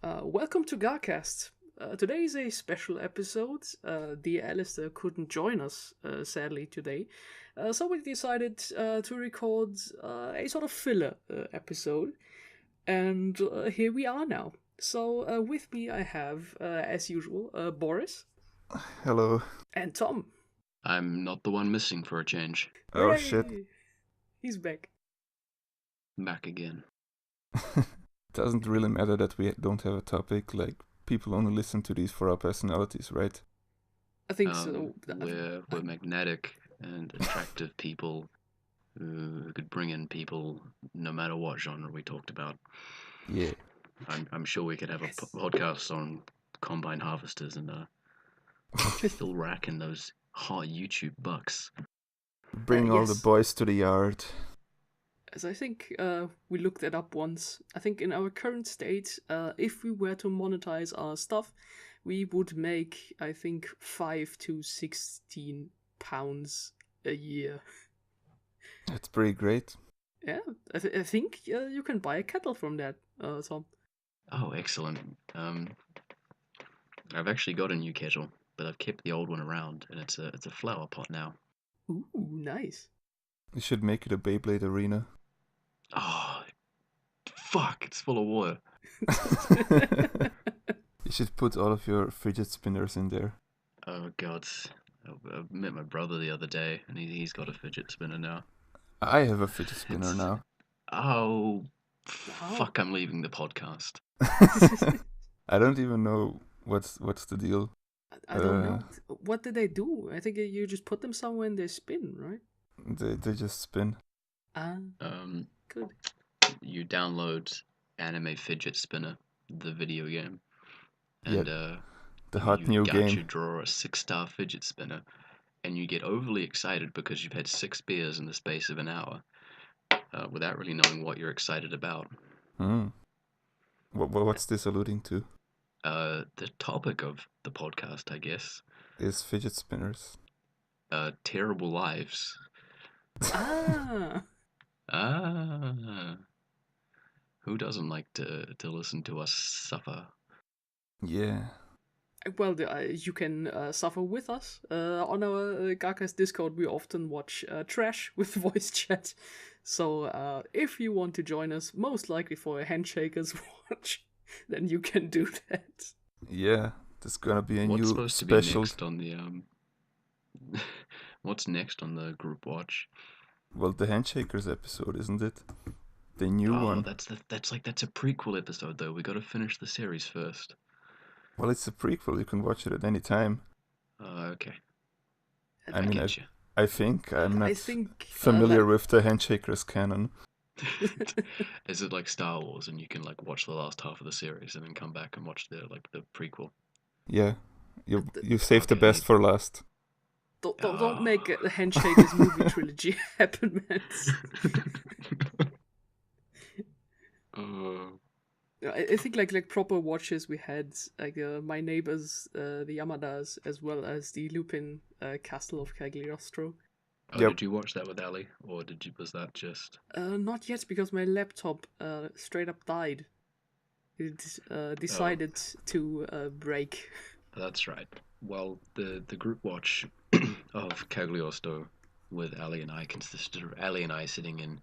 Welcome to GARcast. Today is a special episode. Dear Alistair couldn't join us, sadly, today. So we decided to record a sort of filler episode. And here we are now. So with me I have, as usual, Boris. Hello. And Tom. I'm not the one missing for a change. Oh, Hooray! shit. He's back. Back again. Doesn't really matter that we don't have a topic, like, people only listen to these for our personalities, right? I think so. We're magnetic and attractive people who could bring in people no matter what genre we talked about. Yeah. I'm sure we could have a podcast on combine harvesters and still racking those hot YouTube bucks. Bring all the yes. boys to the yard. As I think we looked it up once. I think in our current state, if we were to monetize our stuff, we would make, I think, 5 to 16 pounds a year. That's pretty great. Yeah, I think you can buy a kettle from that, Tom. Oh, excellent. I've actually got a new kettle, but I've kept the old one around, and it's a flower pot now. Ooh, nice. You should make it a Beyblade arena. Oh, fuck! It's full of water. You should put all of your fidget spinners in there. Oh god, I met my brother the other day, and he's got a fidget spinner now. I have a fidget spinner now. Oh, fuck! I'm leaving the podcast. I don't even know what's the deal. I don't know. What did they do? I think you just put them somewhere and they spin, right? They just spin. Good. You download Anime Fidget Spinner, the video game, and the hot new game. You draw a 6-star fidget spinner, and you get overly excited because you've had 6 beers in the space of an hour, without really knowing what you're excited about. What's this alluding to? The topic of the podcast, I guess, is fidget spinners. Terrible lives. Who doesn't like to listen to us suffer? Yeah. Well, you can suffer with us. On our GARcast Discord, we often watch trash with voice chat. So if you want to join us, most likely for a Handshakers watch, then you can do that. Yeah, there's gonna be a What's new supposed special. To be next on the What's next on the group watch? Well, the Handshakers episode, isn't it? The new one. That's a prequel episode though. We got to finish the series first. Well, it's a prequel. You can watch it at any time. Okay. I mean, get you. I think I'm not familiar with the Handshakers canon. Is it like Star Wars, and you can like watch the last half of the series and then come back and watch the prequel? Yeah, you save the best for last. Don't make the Handshakers movie trilogy happen, man. I think like proper watches we had, like My Neighbors, the Yamadas, as well as the Lupin Castle of Cagliostro. Did you watch that with Ali, or was that just? Not yet, because my laptop straight up died. It decided to break. That's right. Well, the group watch of Cagliostro with Ali and I consisted of Ali and I sitting in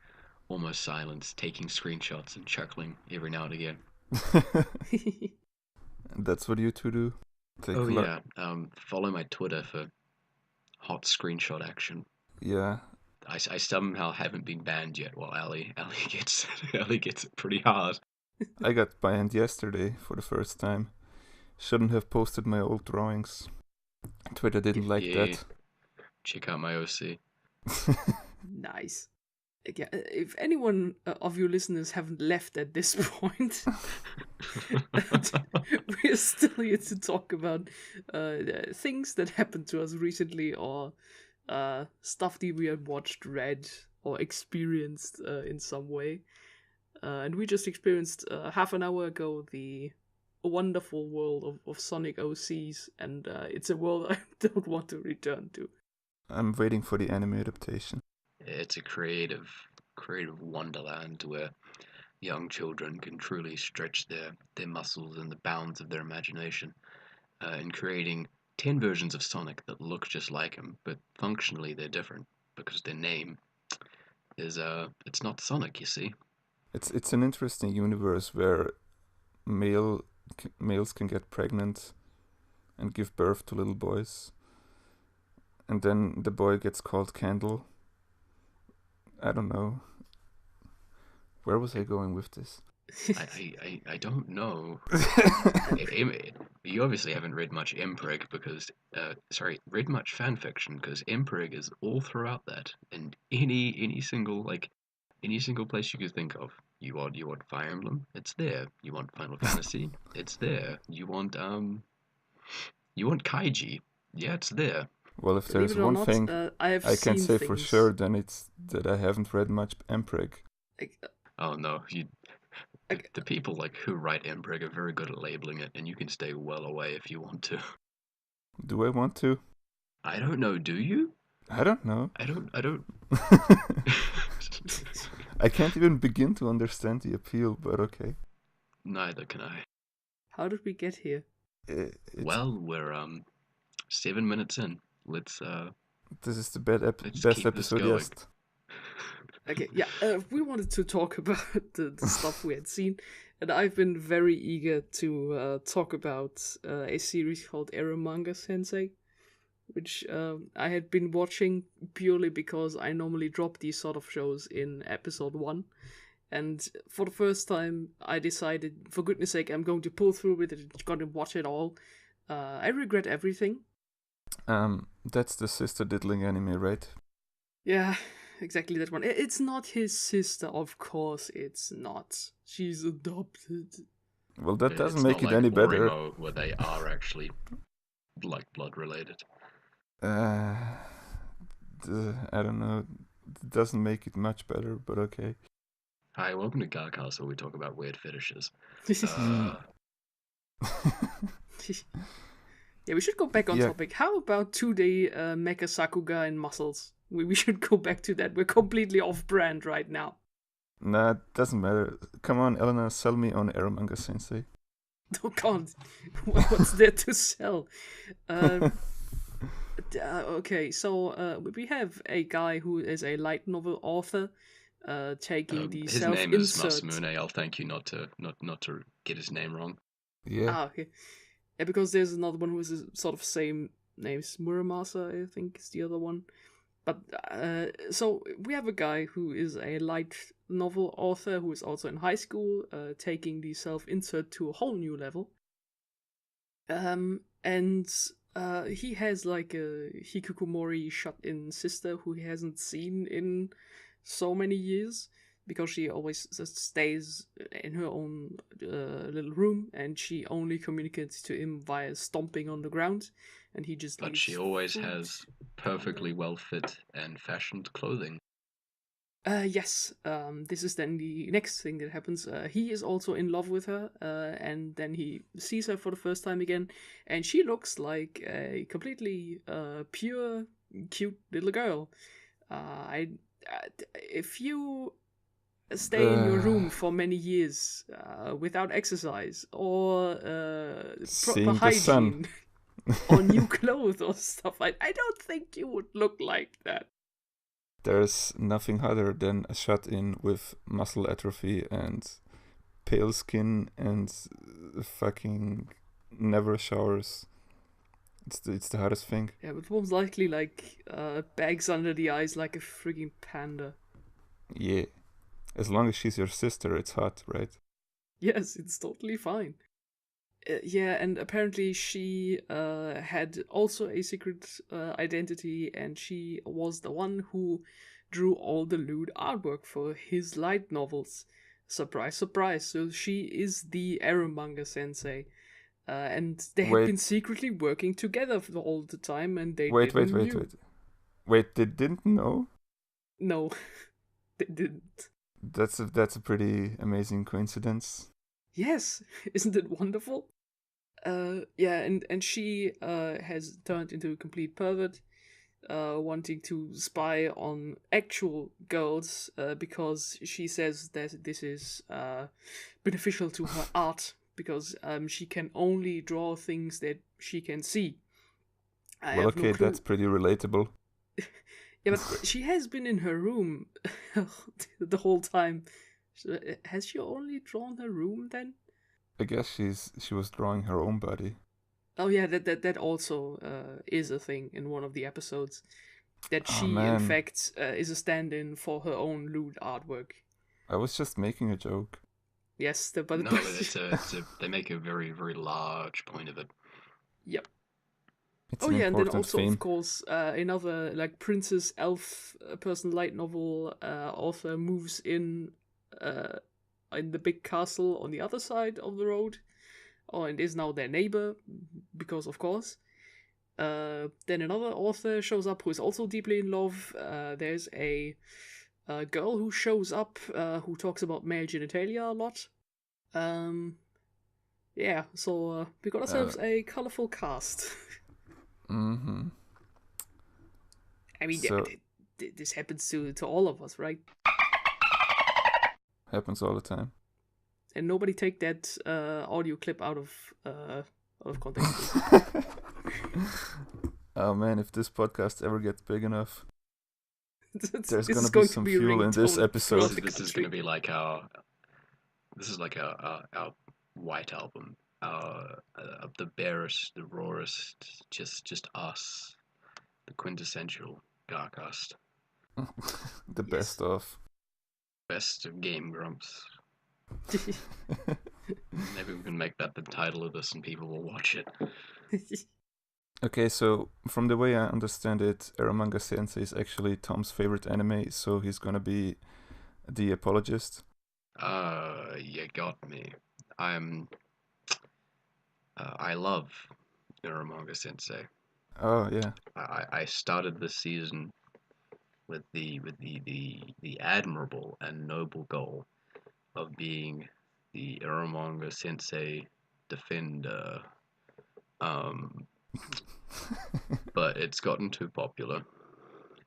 almost silence, taking screenshots and chuckling every now and again. That's what you two do? Follow my Twitter for hot screenshot action. Yeah. I somehow haven't been banned yet, while Ali gets it pretty hard. I got banned yesterday for the first time. Shouldn't have posted my old drawings. Twitter didn't like that. Check out my OC. Nice. Yeah, if anyone of you listeners haven't left at this point, we're still here to talk about things that happened to us recently, or stuff that we have watched, read, or experienced in some way. And we just experienced half an hour ago the wonderful world of Sonic OCs, and it's a world I don't want to return to. I'm waiting for the anime adaptation. It's a creative wonderland where young children can truly stretch their muscles and the bounds of their imagination in creating 10 versions of Sonic that look just like him, but functionally they're different because their name is it's not Sonic, you see. It's an interesting universe where males can get pregnant and give birth to little boys, and then the boy gets called Candle. I don't know. Where was I going with this? I don't know. You obviously haven't read much mpreg because read much fanfiction, because mpreg is all throughout that, and any single place you could think of. You want Fire Emblem, it's there. You want Final Fantasy, it's there. You want Kaiji, yeah, it's there. Well, if Believe there's it or one not, thing I I can seen say things. for sure, then it's that I haven't read much mpreg. Oh no, the people who write mpreg are very good at labeling it, and you can stay well away if you want to. Do I want to? I don't know. Do you? I don't know. I don't. I can't even begin to understand the appeal, but okay. Neither can I. How did we get here? Well, we're 7 minutes in. Let's This is the best keep this episode going. yet. Okay, yeah, we wanted to talk about the stuff we had seen, and I've been very eager to talk about a series called Eromanga-sensei, which I had been watching purely because I normally drop these sort of shows in episode 1, and for the first time I decided, for goodness sake, I'm going to pull through with it, I'm going to watch it all. I regret everything. That's the sister diddling anime, right? Yeah, exactly that one. It's not his sister, of course it's not. She's adopted. Well, that doesn't It's make not it like any better. Orimo, where they are actually blood related. I don't know. It doesn't make it much better, but okay. Hi, welcome to GARcast, where we talk about weird fetishes. Yeah, we should go back on topic. How about 2D Mecha Sakuga and muscles? We should go back to that. We're completely off brand right now. Nah, it doesn't matter. Come on, Elena, sell me on Eromanga-sensei. Oh god, what's there to sell? Okay, so we have a guy who is a light novel author, taking the his self-insert. name is Masamune. I'll thank you not to get his name wrong. Yeah. Okay. Yeah, because there's another one who is sort of same name, Muramasa, I think is the other one. But so we have a guy who is a light novel author who is also in high school, taking the self-insert to a whole new level. And he has like a hikikomori shut-in sister who he hasn't seen in so many years, because she always just stays in her own little room, and she only communicates to him via stomping on the ground, and he just. But she always has perfectly well fit and fashioned clothing. Yes. This is then the next thing that happens. He is also in love with her, and then he sees her for the first time again, and she looks like a completely pure, cute little girl. If you stay in your room for many years without exercise or proper hygiene or new clothes or stuff, I don't think you would look like that. There's nothing hotter than a shut-in with muscle atrophy and pale skin and fucking never showers. It's the hardest thing. Yeah, but most likely like bags under the eyes like a frigging panda. Yeah. As long as she's your sister, it's hot, right? Yes, it's totally fine. Yeah, and apparently she had also a secret identity, and she was the one who drew all the lewd artwork for his light novels. Surprise, surprise. So she is the Eromanga-sensei. And they had been secretly working together for all the time, and they didn't know. Wait, they didn't know? No, they didn't. That's a pretty amazing coincidence. Yes, isn't it wonderful? Yeah, and she has turned into a complete pervert. wanting to spy on actual girls because she says that this is beneficial to her art because she can only draw things that she can see. I Well, have okay, no clue. that's pretty relatable. Yeah, but she has been in her room the whole time. So, has she only drawn her room then? I guess she was drawing her own body. Oh yeah, that also is a thing in one of the episodes. That Oh she, in man, fact, is a stand-in for her own lewd artwork. I was just making a joke. Yes, but No, they make a very, very large point of it. Yep. It's Oh an yeah, and then important also, theme. of course, another like Princess Elf person light novel author moves in the big castle on the other side of the road, and is now their neighbor because, of course. Then another author shows up who is also deeply in love. There's a girl who shows up who talks about male genitalia a lot. Yeah, so we got ourselves a colorful cast. Mm-hmm. I mean, So this happens to all of us, right? happens all the time. And nobody take that audio clip out of context. Oh man, if this podcast ever gets big enough, there's This gonna is be going some to be a fuel in this ringtone episode. throughout the This is country. going to be like our white album, our the barest, the rawest, just us, the quintessential GARcast, The Yes. best of. best of Game Grumps. Maybe we can make that the title of this, and people will watch it. Okay, so from the way I understand it, Eromanga-sensei is actually Tom's favorite anime, so he's gonna be the apologist. You got me. I love Eromanga-sensei. Oh yeah. I started this season with the admirable and noble goal of being the Eromanga-sensei defender. But it's gotten too popular,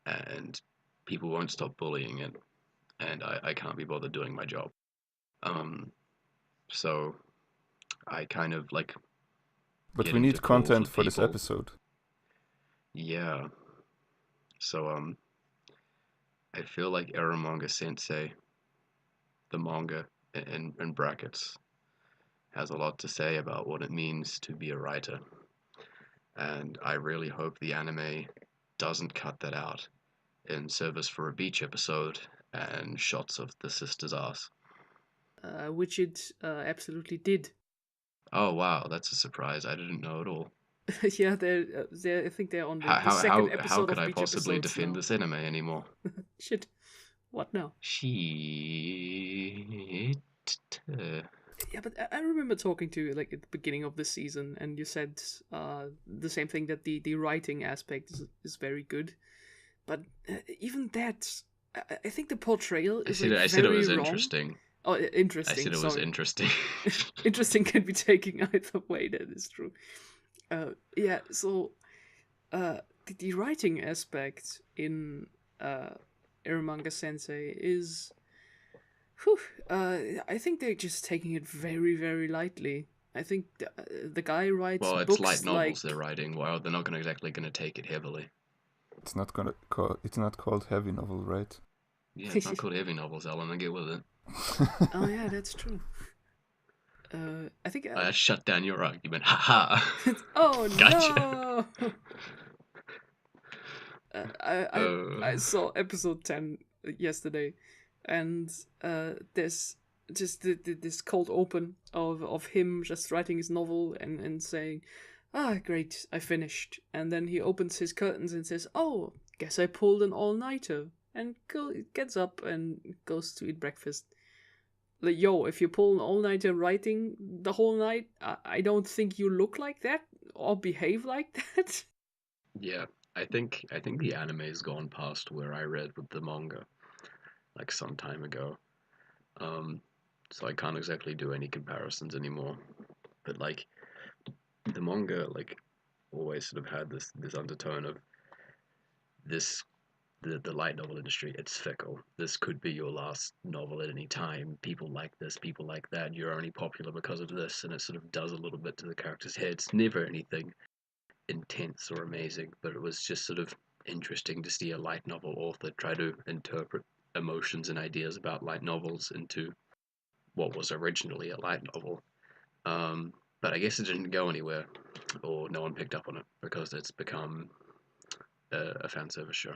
and people won't stop bullying it, and I can't be bothered doing my job. So I kind of like But we getting need to calls content with for this people. episode. Yeah. So I feel like Eromanga-sensei, the manga in brackets, has a lot to say about what it means to be a writer. And I really hope the anime doesn't cut that out in service for a beach episode and shots of the sister's ass. Which it absolutely did. Oh wow, that's a surprise. I didn't know at all. Yeah, they're I think they're on the How second how episode could of I Beach possibly episodes defend now. this anime anymore? Shit. What now? Shit. Yeah, but I remember talking to you like at the beginning of the season, and you said the same thing, that the writing aspect is very good, but even that, I think the portrayal is I said it very was wrong. interesting. Oh, I interesting. said it was sorry. interesting. Interesting can be taken either way. That is true. Yeah. So, the writing aspect in Eromanga-sensei is. Whew, I think they're just taking it very, very lightly. I think the guy writes Well, it's books light novels like they're writing. Well, they're not exactly going to take it heavily. It's not called heavy novel, right? Yeah, it's not called heavy novels, Alan. I get with it. Oh yeah, that's true. I think. I shut down your argument. Ha ha. Oh Gotcha. no! I saw episode 10 yesterday, and there's just this cold open of him just writing his novel and saying, great, I finished. And then he opens his curtains and says, oh, guess I pulled an all-nighter, and gets up and goes to eat breakfast. Like, yo, if you pull an all-nighter writing the whole night, I don't think you look like that or behave like that. Yeah, I think the anime's gone past where I read with the manga, like some time ago. So I can't exactly do any comparisons anymore. But like the manga, like always sort of had this undertone of this the light novel industry, it's fickle. This could be your last novel at any time. People like this, people like that. You're only popular because of this, and it sort of does a little bit to the characters' heads. Never anything intense or amazing, but it was just sort of interesting to see a light novel author try to interpret emotions and ideas about light novels into what was originally a light novel. But I guess it didn't go anywhere, or no one picked up on it because it's become a fan service show.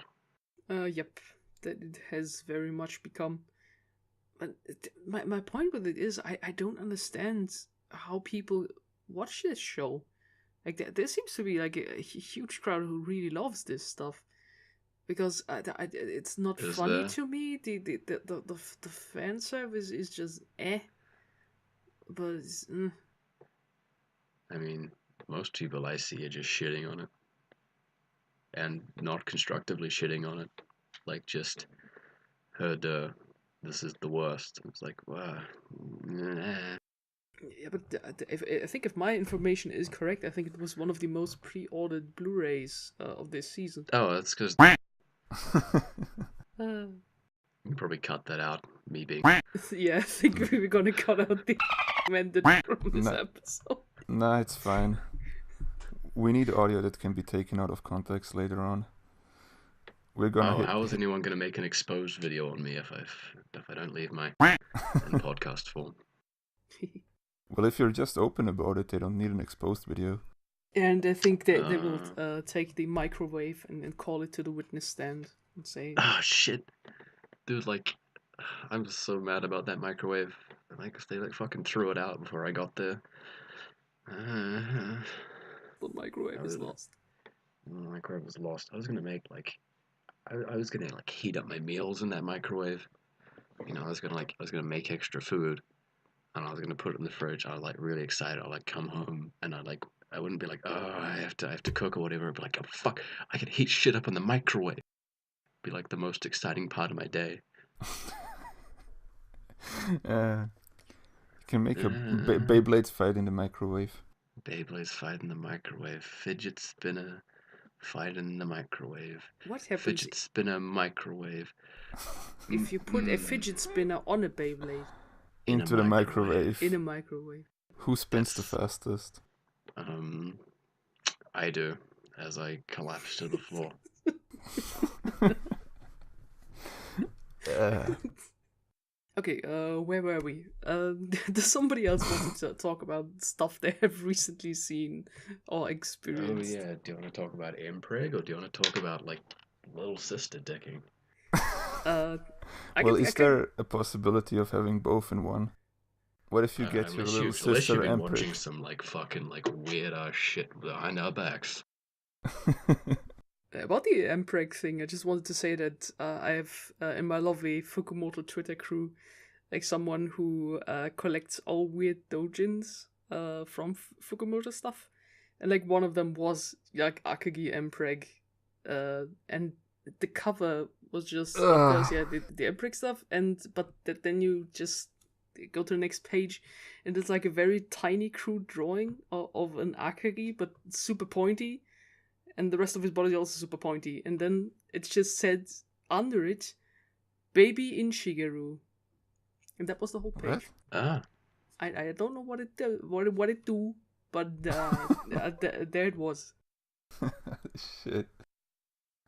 Yep, that it has very much become. But my point with it is, I don't understand how people watch this show. Like there seems to be like a huge crowd who really loves this stuff, because it's not Is funny there? to me. The fan service is just but it's, I mean, most people I see are just shitting on it. And not constructively shitting on it. Like, just heard, this is the worst. It's like, wow. Nah. yeah, but I think if my information is correct, I think it was one of the most pre-ordered Blu-rays of this season. Oh, that's because Uh, you can probably cut that out, me being. yeah, I think we were gonna cut out the amended from this episode. Nah, it's fine. We need audio that can be taken out of context later on. We're gonna How is anyone gonna make an exposed video on me if I don't leave my in podcast form? Well, if you're just open about it, they don't need an exposed video. And I think they will take the microwave and call it to the witness stand and say, Ah, shit. Dude, like, I'm just so mad about that microwave. Like, if they fucking threw it out before I got there. the microwave is lost. The microwave was lost. I was gonna make I was gonna heat up my meals in that microwave. You know, I was gonna make extra food, and I was gonna put it in the fridge. I was really excited. I'd come home and I wouldn't be like, oh, I have to cook or whatever. I'd be like, oh fuck, I can heat shit up in the microwave. Be like the most exciting part of my day. You can make a Beyblade fight in the microwave. Beyblades fight in the microwave. Fidget spinner fight in the microwave. What happens Fidget spinner microwave. if you put a fidget spinner on a Beyblade? Into the microwave. In a microwave. Who spins the fastest? I do, as I collapse to the floor. Okay, where were we? Does somebody else want to talk about stuff they have recently seen or experienced? Oh yeah, do you want to talk about mpreg, or do you want to talk about little sister dicking? Is there a possibility of having both in one? What if you get your little sister unless you've been mpreg? watching some fucking weird ass shit behind our backs. About the mpreg thing, I just wanted to say that I have in my lovely Fukumoto Twitter crew, someone who collects all weird doujins from Fukumoto stuff, and one of them was Akagi mpreg, and the cover was just the mpreg stuff, but then you just go to the next page, and it's a very tiny crude drawing of an Akagi, but super pointy. And the rest of his body is also super pointy. And then it just said under it, "Baby in Shigeru," and that was the whole page. What? I don't know what it do, what it do, but there it was. Shit.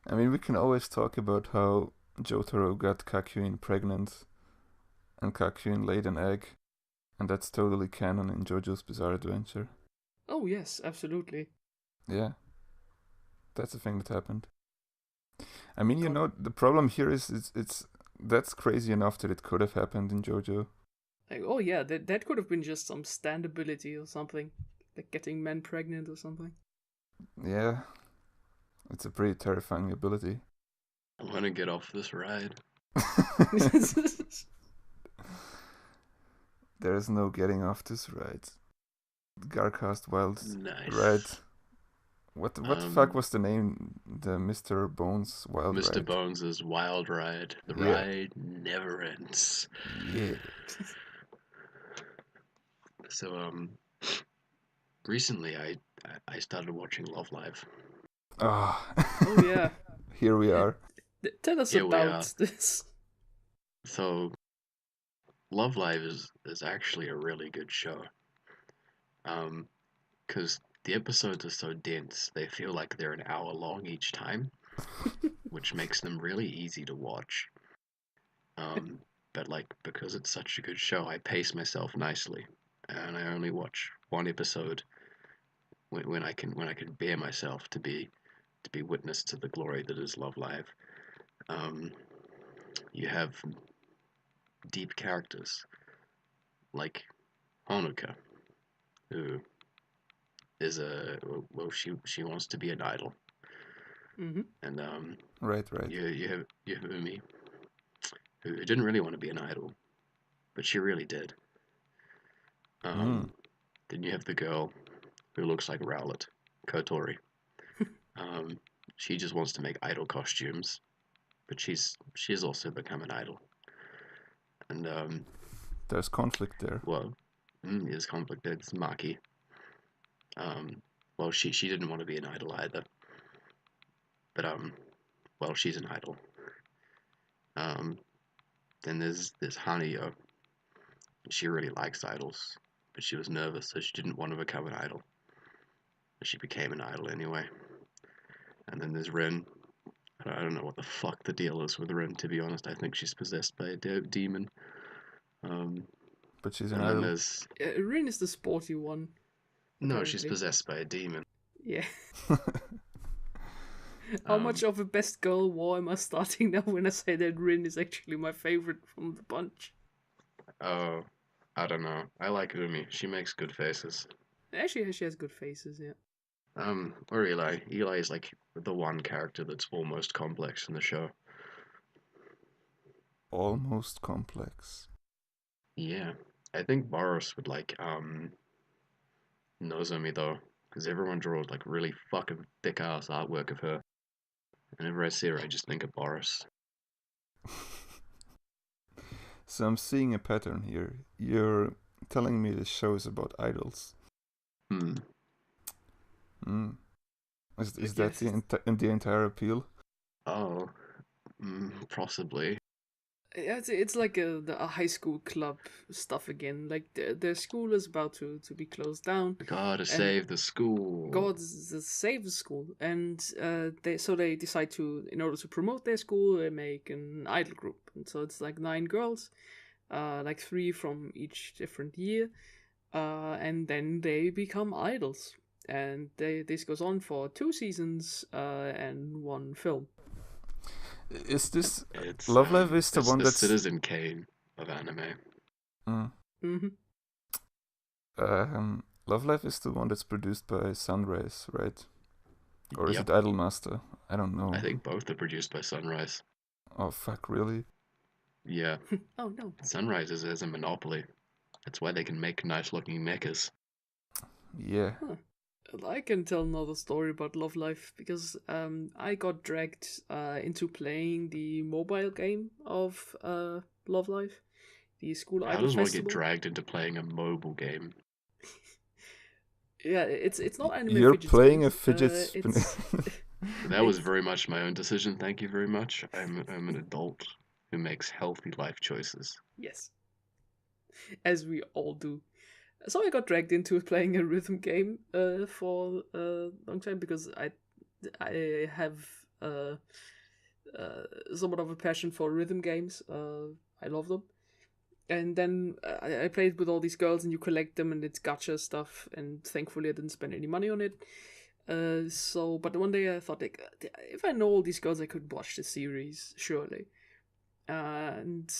I mean, we can always talk about how Jotaro got Kakuin pregnant, and Kakuin laid an egg, and that's totally canon in JoJo's Bizarre Adventure. Oh yes, absolutely. Yeah. That's the thing that happened. I mean, the problem here is that's crazy enough that it could have happened in JoJo. Oh yeah, that could have been just some stand ability or something, like getting men pregnant or something. Yeah, it's a pretty terrifying ability. I want to get off this ride. There is no getting off this ride. GARcast Wild Nice. Ride. What the fuck was the name? The Mr. Bones Wild Ride. Mr. Bones' Wild Ride. The ride never ends. Yeah. So recently I started watching Love Live. Oh. Oh yeah. here we are. Tell us Here we are. about this. So, Love Live is actually a really good show. Because the episodes are so dense, they feel like they're an hour long each time, which makes them really easy to watch. But like, because it's such a good show, I pace myself nicely, and I only watch one episode when I can bear myself to be witness to the glory that is Love Live. You have deep characters like Honoka, who is she wants to be an idol, and Right. you have Umi, who didn't really want to be an idol, but she really did. Then you have the girl who looks like Rowlet, Kotori. She just wants to make idol costumes, but she's also become an idol. And There's conflict there. well, there's conflict there. It's Maki. Well, she didn't want to be an idol either, but well, she's an idol. Then there's Hanayo. She really likes idols, but she was nervous, so she didn't want to become an idol. But she became an idol anyway. And then there's Rin. I don't know what the fuck the deal is with Rin, to be honest. I think she's possessed by a demon. But she's an and then idol. there's... Rin is the sporty one. No, she's possessed by a demon. Yeah. How much of a best girl war am I starting now when I say that Rin is actually my favorite from the bunch? Oh, I don't know. I like Umi. She makes good faces. Actually, she has good faces, yeah. Or Eli. Eli is like the one character that's almost complex in the show. Almost complex. Yeah. I think Boris would like, Nozomi though, because everyone draws like really fucking thick ass artwork of her. Whenever I see her, I just think of Boris. So I'm seeing a pattern here. You're telling me this show is about idols. Is that the entire appeal? Oh, possibly. Yeah, it's like a high school club stuff again. Like their school is about to be closed down. Gotta save the school. God save the school, and they decide to, in order to promote their school, they make an idol group, and so it's like 9 girls, like 3 from each different year, and then they become idols, and this goes on for 2 seasons and 1 film. Is this Love Live is the one that's Citizen Kane of anime? Love Live is the one that's produced by Sunrise, right? Or is Yep. it Idolmaster? I don't know. I think both are produced by Sunrise. Oh fuck, really? Yeah. Oh no. Sunrise is a monopoly. That's why they can make nice-looking mechas. Yeah. I can tell another story about Love Live, because I got dragged into playing the mobile game of Love Live, the school How idol does one festival. get dragged into playing a mobile game? Yeah, it's not anime. You're fidget playing a spinners. fidget spinner. That was very much my own decision. Thank you very much. I'm an adult who makes healthy life choices. Yes, as we all do. So I got dragged into playing a rhythm game for a long time, because I have somewhat of a passion for rhythm games. I love them. And then I played with all these girls, and you collect them, and it's gacha stuff, and thankfully I didn't spend any money on it. But one day I thought, like, if I know all these girls, I could watch the series, surely. And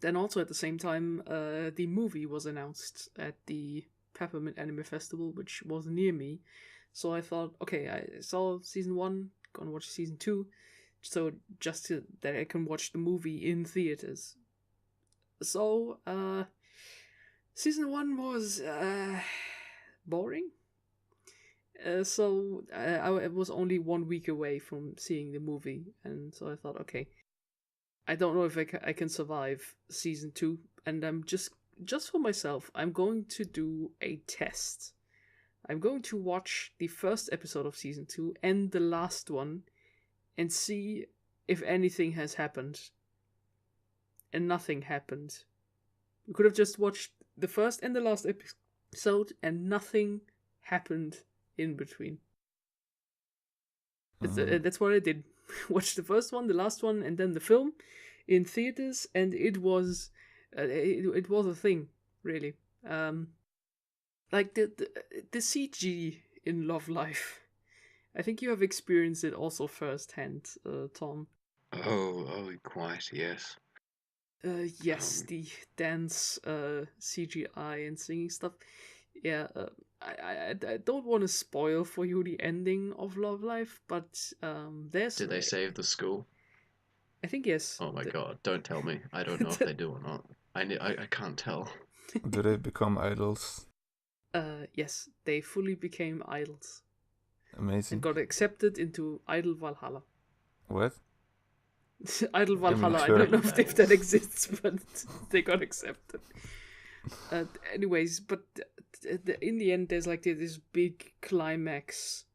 then also at the same time, the movie was announced at the Peppermint Anime Festival, which was near me. So I thought, okay, I saw season 1, gonna watch season 2, so just that I can watch the movie in theaters. So, season 1 was boring. So I was only 1 week away from seeing the movie, and so I thought, okay, I don't know if I can survive season 2, and I'm just for myself, I'm going to do a test. I'm going to watch the first episode of season 2 and the last one and see if anything has happened. And nothing happened. We could have just watched the first and the last episode, and nothing happened in between. That's what I did. Watch the first one, the last one, and then the film in theaters, and it was a thing, really. Like the CG in Love Life. I think you have experienced it also firsthand, Tom. Oh, quite, yes. Yes, the dance, CGI and singing stuff. Yeah, I don't want to spoil for you the ending of Love Life, but there's. Did they save the school? I think yes. Oh my god! Don't tell me. I don't know if they do or not. I can't tell. Do they become idols? Yes, they fully became idols. Amazing. And got accepted into Idol Valhalla. What? Idol Valhalla, I sure. don't know if that exists, but they got accepted. Anyways, but in the end, there's like this big climax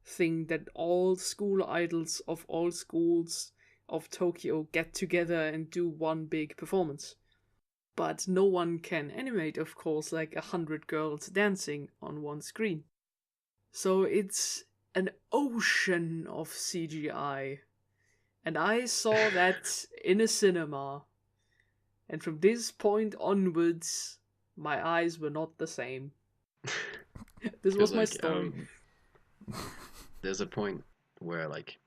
thing that all school idols of all schools of Tokyo get together and do one big performance. But no one can animate, of course, like 100 girls dancing on one screen. So it's an ocean of CGI. And I saw that in a cinema. And from this point onwards, my eyes were not the same. This was my story. There's a point where, like,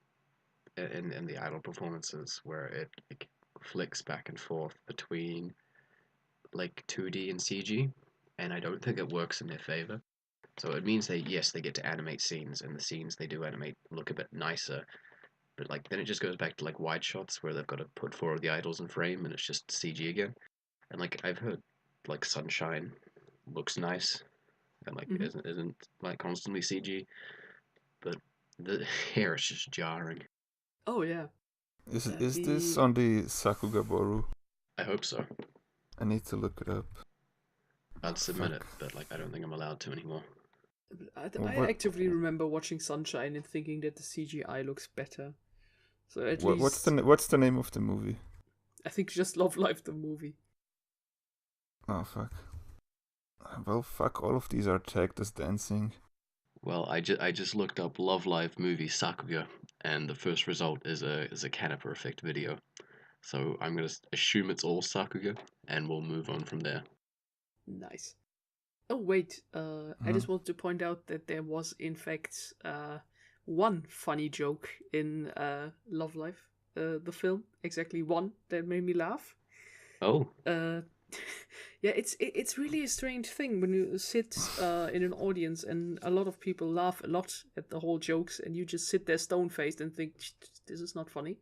in the idol performances, where it like, flicks back and forth between like 2D and CG, and I don't think it works in their favor. So it means they get to animate scenes, and the scenes they do animate look a bit nicer. But like then it just goes back to like wide shots where they've got to put 4 of the idols in frame, and it's just CG again. And like I've heard, like Sunshine looks nice, and like isn't like constantly CG, but the hair is just jarring. Oh yeah. Is this on the Sakugaboru? I hope so. I need to look it up. I'd submit it, but like I don't think I'm allowed to anymore. I actively remember watching Sunshine and thinking that the CGI looks better. So at least what's the name of the movie? I think just Love Life the movie. Oh fuck. Well, fuck. All of these are tagged as dancing. Well, I just looked up Love Live movie Sakuga, and the first result is a Canapa Effect video. So I'm gonna assume it's all Sakuga, and we'll move on from there. Nice. Oh wait, I just wanted to point out that there was in fact one funny joke in Love Life, the film. Exactly one that made me laugh. Oh. Yeah, it's really a strange thing when you sit in an audience and a lot of people laugh a lot at the whole jokes, and you just sit there stone-faced and think, this is not funny.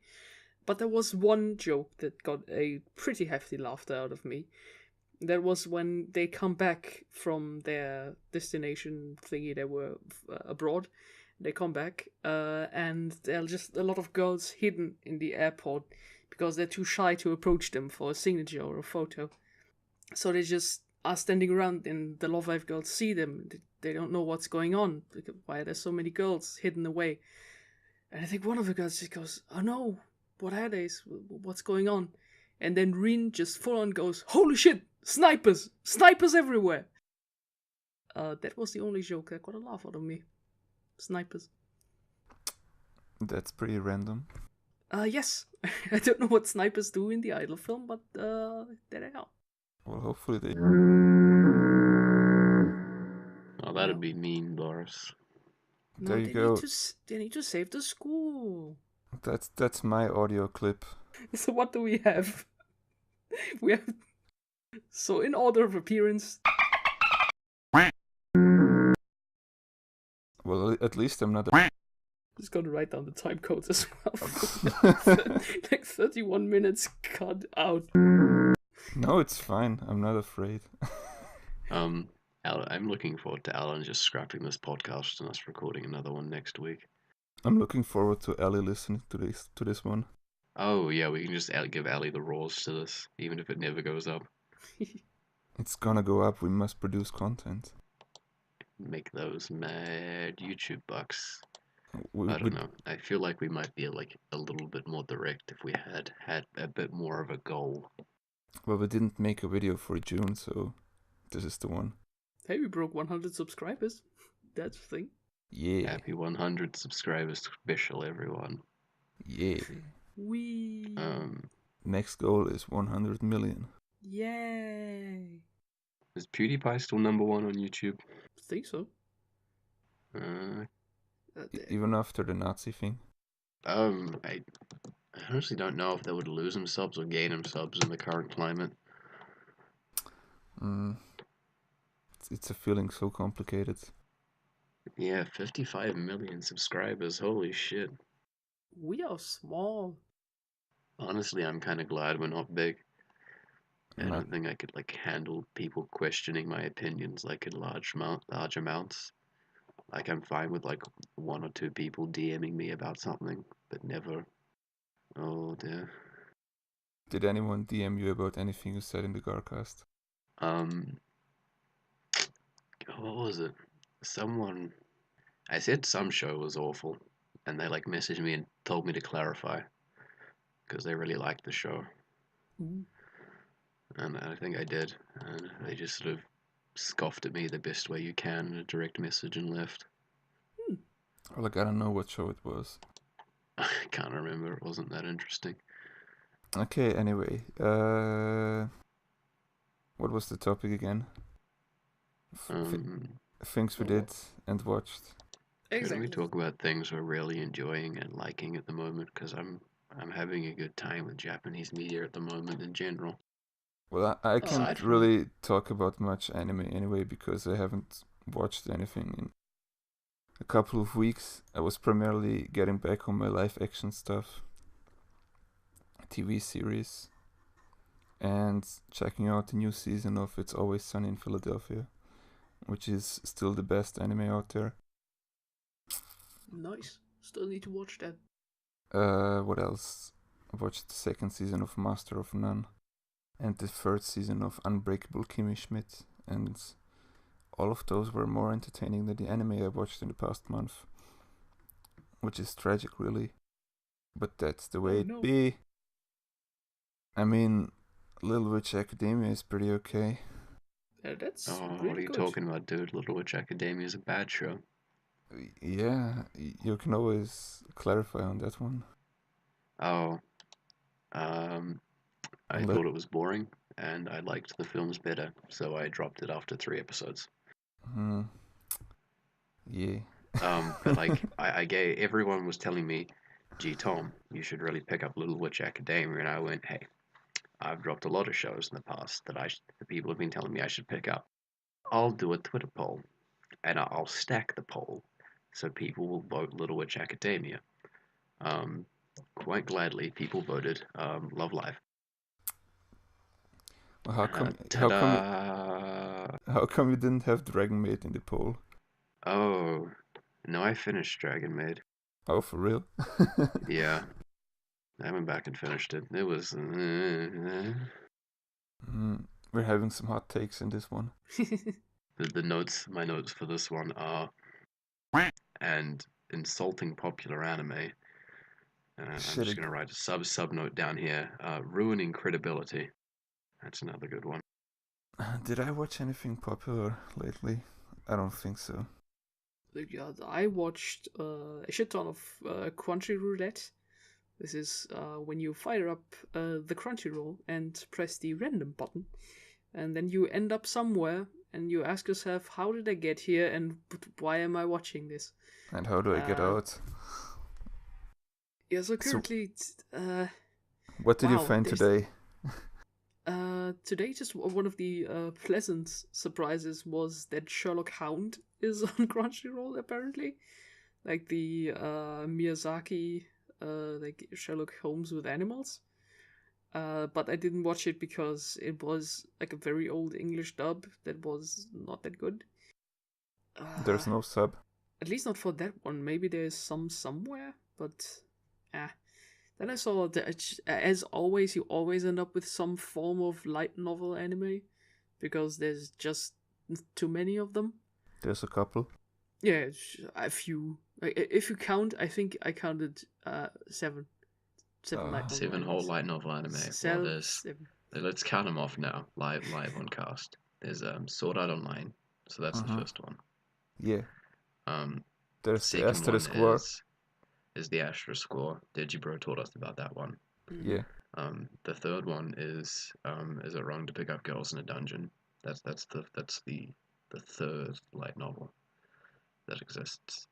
But there was one joke that got a pretty hefty laughter out of me. That was when they come back from their destination thingy, they were abroad. They come back, and there are just a lot of girls hidden in the airport because they're too shy to approach them for a signature or a photo. So they just are standing around, and the Love Life girls see them. They don't know what's going on. Why are there so many girls hidden away? And I think one of the girls just goes, "Oh no, what are they? What's going on?" And then Rin just full on goes, "Holy shit! Snipers! Snipers everywhere!" That was the only joke that got a laugh out of me. Snipers. That's pretty random. Yes. I don't know what snipers do in the Idol film, but there they are. Well, hopefully they... Oh, that'd be mean, Boris. There you go. They need to save the school. That's my audio clip. So what do we have? We have... So in order of appearance... Well, at least I'm not... Just gotta write down the time codes as well. Like 31 minutes cut out. No, it's fine. I'm not afraid. I'm looking forward to Alan just scrapping this podcast and us recording another one next week. I'm looking forward to Ali listening to this one. Oh yeah, we can just give Ali the raws to this, even if it never goes up. It's gonna go up. We must produce content. Make those mad YouTube bucks. We, I we, don't know. I feel like we might be like a little bit more direct if we had a bit more of a goal. well, we didn't make a video for June, so this is the one. Hey, we broke 100 subscribers. That's the thing. Yeah. Happy 100 subscribers special, everyone. Yeah. Wee. Next goal is 100 million. Yay. Is PewDiePie still #1 on YouTube? I think so. Even after the Nazi thing. I honestly don't know if they would lose him subs or gain him subs in the current climate. It's a feeling so complicated. Yeah, 55 million subscribers. Holy shit. We are small. Honestly, I'm kind of glad we're not big. I Not- don't think I could like handle people questioning my opinions like in large amounts. Like I'm fine with like 1 or 2 people DMing me about something, but never. Oh dear. Did anyone DM you about anything you said in the GARcast? What was it? Someone. I said some show was awful, and they like messaged me and told me to clarify because they really liked the show. Ooh. And I think I did. And they just sort of scoffed at me the best way you can in a direct message and left. Like, I don't know what show it was. I can't remember. It wasn't that interesting. Okay, anyway. What was the topic again? Things we did and watched. Exactly. Can we talk about things we're really enjoying and liking at the moment? Because I'm having a good time with Japanese media at the moment in general. Well, I Aside can't from- really talk about much anime anyway because I haven't watched anything in a couple of weeks. I was primarily getting back on my live action stuff, TV series, and checking out the new season of It's Always Sunny in Philadelphia, which is still the best anime out there. Nice. Still need to watch that. What else? I watched the second season of Master of None and the third season of Unbreakable Kimmy Schmidt, and all of those were more entertaining than the anime I watched in the past month, which is tragic, really. But that's the way it be. I mean, Little Witch Academia is pretty okay. Yeah, that's What really are you good. talking about, dude? Little Witch Academia is a bad show. Yeah, you can always clarify on that one. I thought it was boring, and I liked the films better, so I dropped it after 3 episodes. Yeah. But like, I gave everyone was telling me, "Gee, Tom, you should really pick up Little Witch Academia," and I went, "Hey, I've dropped a lot of shows in the past that the people have been telling me I should pick up. I'll do a Twitter poll, and I'll stack the poll, so people will vote Little Witch Academia." Quite gladly, people voted Love Live. Well, how come you didn't have Dragon Maid in the poll? Oh, no, I finished Dragon Maid. Oh, for real? Yeah. I went back and finished it. It was... We're having some hot takes in this one. My notes for this one are... and insulting popular anime. I'm just going to write a sub note down here. Ruining credibility. That's another good one. Did I watch anything popular lately? I don't think so. Yeah, I watched a shit ton of Crunchyroulette. This is when you fire up the Crunchyroll and press the random button, and then you end up somewhere, and you ask yourself, how did I get here, and why am I watching this? And how do I get out? Yeah, so currently... what did you find today? Today, just one of the pleasant surprises was that Sherlock-Hound is on Crunchyroll, apparently. Like the Miyazaki, like Sherlock Holmes with animals. But I didn't watch it because it was like a very old English dub that was not that good. There's no sub? At least not for that one. Maybe there's some somewhere, but Then I saw that, as always, you always end up with some form of light novel anime, because there's just too many of them. There's a couple. Yeah, a few. If you count, I think I counted 7. 7 light novel 7 whole animes. light novel anime. Well, there's 7. let's count them off now. Live on cast. There's Sword Art Online, so that's the first one. Yeah. There's the Second one Asterisk Square. is the Asterisk Square. Digibro taught us about that one. Yeah. The third one is it wrong to pick up girls in a dungeon? That's the third light novel that exists.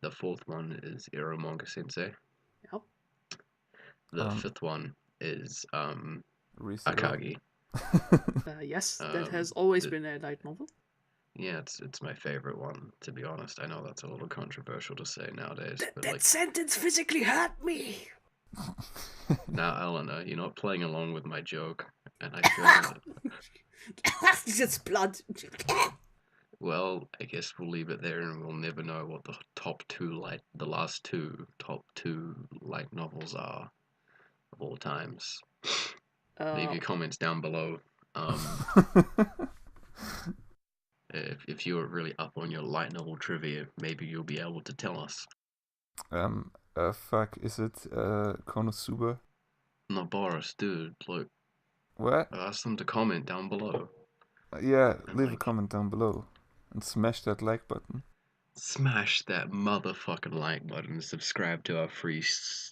The fourth one is Eromanga-sensei. Yep. The fifth one is ReZero. Akagi. Yes, that has always been a light novel. Yeah, it's my favorite one, to be honest. I know that's a little controversial to say nowadays, but That like sentence physically hurt me. now, Eleanor, you're not playing along with my joke, and I feel that. It's blood. Well, I guess we'll leave it there, and we'll never know what the last two top two light novels are of all times. Leave your comments down below. If you're really up on your light novel trivia, maybe you'll be able to tell us. Fuck, is it Konosuba? No, Boris, dude, look. What? I asked them to comment down below. Yeah, leave a comment down below. And smash that like button. Smash that motherfucking like button and subscribe to our free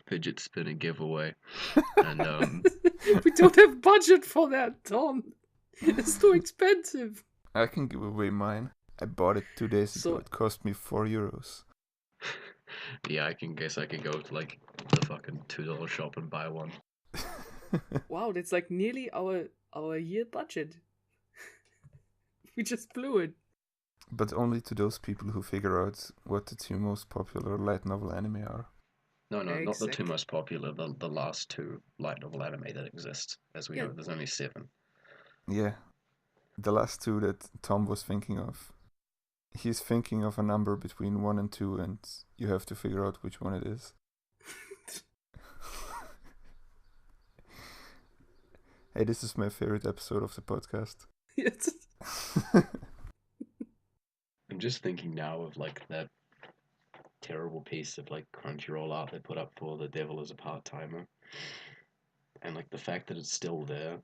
fidget spinner giveaway. And we don't have budget for that, Tom. It's too expensive. I can give away mine. I bought it 2 days ago. It cost me €4. Yeah, I can guess I could go to like the fucking $2 shop and buy one. Wow, that's like nearly our year budget. We just blew it. But only to those people who figure out what the 2 most popular light novel anime are. No, not the 2 most popular, the last 2 light novel anime that exist. As we know, there's only 7. Yeah. The last 2 that Tom was thinking of. He's thinking of a number between 1 and 2, and you have to figure out which one it is. Hey, this is my favorite episode of the podcast. Yes. I'm just thinking now of like that terrible piece of like Crunchyroll art they put up for The Devil is a Part-Timer. And like the fact that it's still there.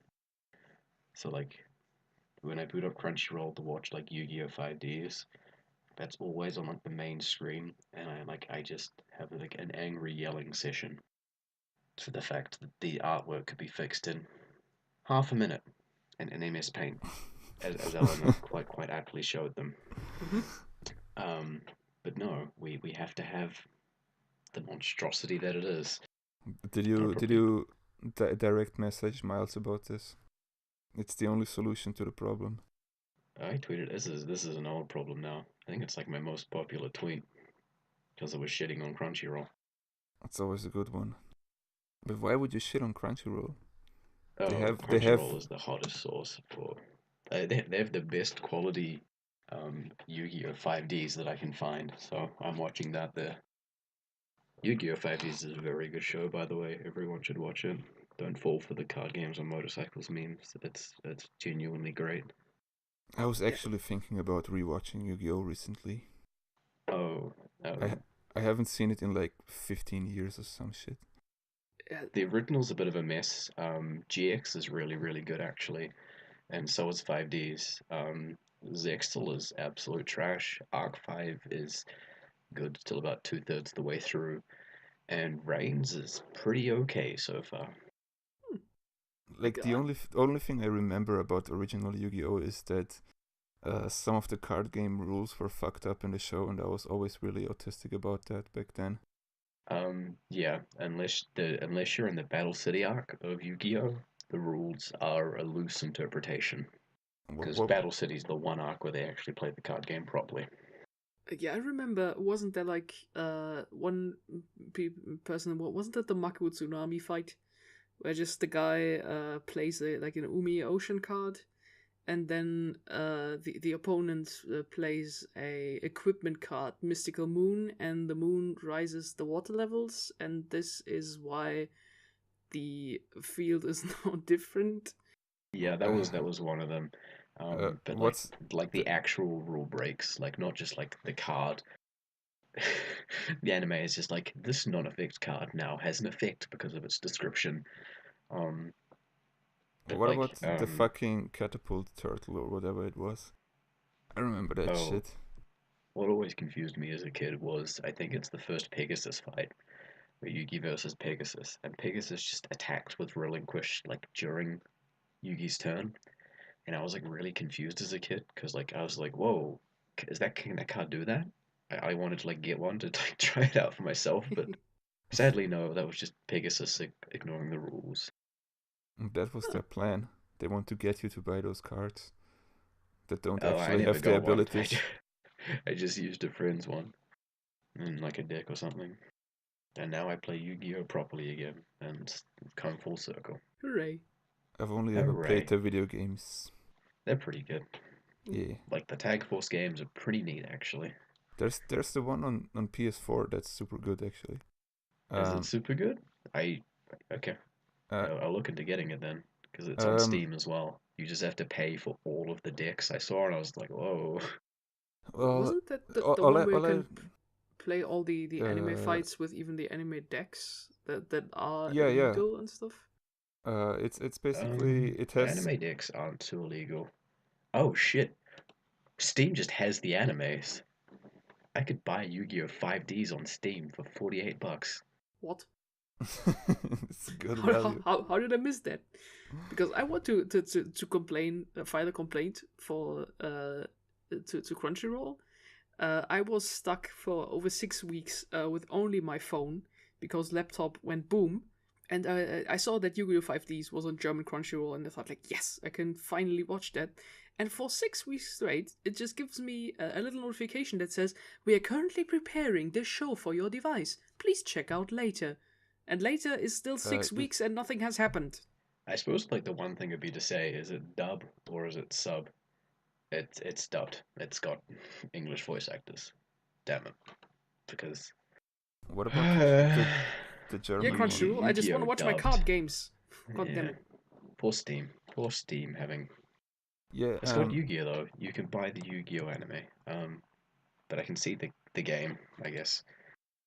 So like when I boot up Crunchyroll to watch like Yu-Gi-Oh! 5Ds, that's always on like the main screen, and I just have like an angry yelling session for the fact that the artwork could be fixed in half a minute in MS Paint, as Eleanor quite aptly showed them. But no, we have to have the monstrosity that it is. Did you direct message Miles about this? It's the only solution to the problem. I tweeted, this is an old problem now. I think it's like my most popular tweet, because I was shitting on Crunchyroll. That's always a good one. But why would you shit on Crunchyroll? Crunchyroll is the hottest source for... They have the best quality Yu-Gi-Oh! 5Ds that I can find, so I'm watching that there. Yu-Gi-Oh! 5Ds is a very good show, by the way. Everyone should watch it. Don't fall for the card games on motorcycles memes. It's genuinely great. I was actually thinking about rewatching Yu-Gi-Oh! Recently. I haven't seen it in like 15 years or some shit. The original's a bit of a mess. GX is really, really good actually, and so is 5Ds. Zextal is absolute trash. Arc 5 is good till about 2/3 the way through, and Reigns is pretty okay so far. Like the only thing I remember about original Yu-Gi-Oh! Is that some of the card game rules were fucked up in the show, and I was always really autistic about that back then. Yeah, unless you're in the Battle City arc of Yu-Gi-Oh!, the rules are a loose interpretation. Because Battle City's the one arc where they actually played the card game properly. Yeah, I remember. Wasn't there like one person? Wasn't that the Maku Tsunami fight, where just the guy plays like an Umi Ocean card, and then the opponent plays a equipment card, Mystical Moon, and the moon rises the water levels, and this is why the field is now different. Yeah, that was one of them. But like the actual rule breaks, like not just like the card, the anime is just like this non-effect card now has an effect because of its description. Um, but What like about the fucking catapult turtle or whatever it was? I remember that oh, shit. what always confused me as a kid was I think it's the first Pegasus fight where Yugi versus Pegasus, and Pegasus just attacked with relinquish like during Yugi's turn, and I was like really confused as a kid because like I was like, whoa, can that card do that? I wanted to like get one to like, try it out for myself, but sadly no, that was just Pegasus ignoring the rules. That was their plan. They want to get you to buy those cards that don't Oh, I actually never have the got one. abilities. I just used a friend's one, like a deck or something. And now I play Yu-Gi-Oh properly again, and it's come full circle. Hooray. I've only ever played Hooray! the video games. They're pretty good. Yeah. Like the Tag Force games are pretty neat, actually. There's the one on PS4 that's super good actually. Is it super good? I okay. Uh, I'll look into getting it then, because it's on um, Steam as well. You just have to pay for all of the decks I saw, and I was like, whoa. well, Wasn't that the all one I, where you all I, can play all the anime uh, fights with even the anime decks that are yeah. illegal and stuff? It's basically it has. Anime decks aren't too illegal. Oh shit! Steam just has the animes. I could buy Yu-Gi-Oh 5Ds on Steam for $48. What? It's a good value. How did I miss that? Because I want to complain, file a complaint for to Crunchyroll. I was stuck for over 6 weeks with only my phone because laptop went boom, and I saw that Yu-Gi-Oh 5Ds was on German Crunchyroll, and I thought like, yes, I can finally watch that. And for 6 weeks straight, it just gives me a little notification that says, "We are currently preparing this show for your device. Please check out later." And later is still six It, weeks and nothing has happened. I suppose like the one thing would be to say, is it dub or is it sub? It's dubbed. It's got English voice actors. Damn it. Because what about the Yeah, German one? Crunchyroll, I just want Yu-Gi-Oh to watch my dubbed. card games. God damn Yeah. it. Poor Steam. Poor Steam having. Yeah. It's got Yu-Gi-Oh though. You can buy the Yu-Gi-Oh anime. But I can see the game, I guess.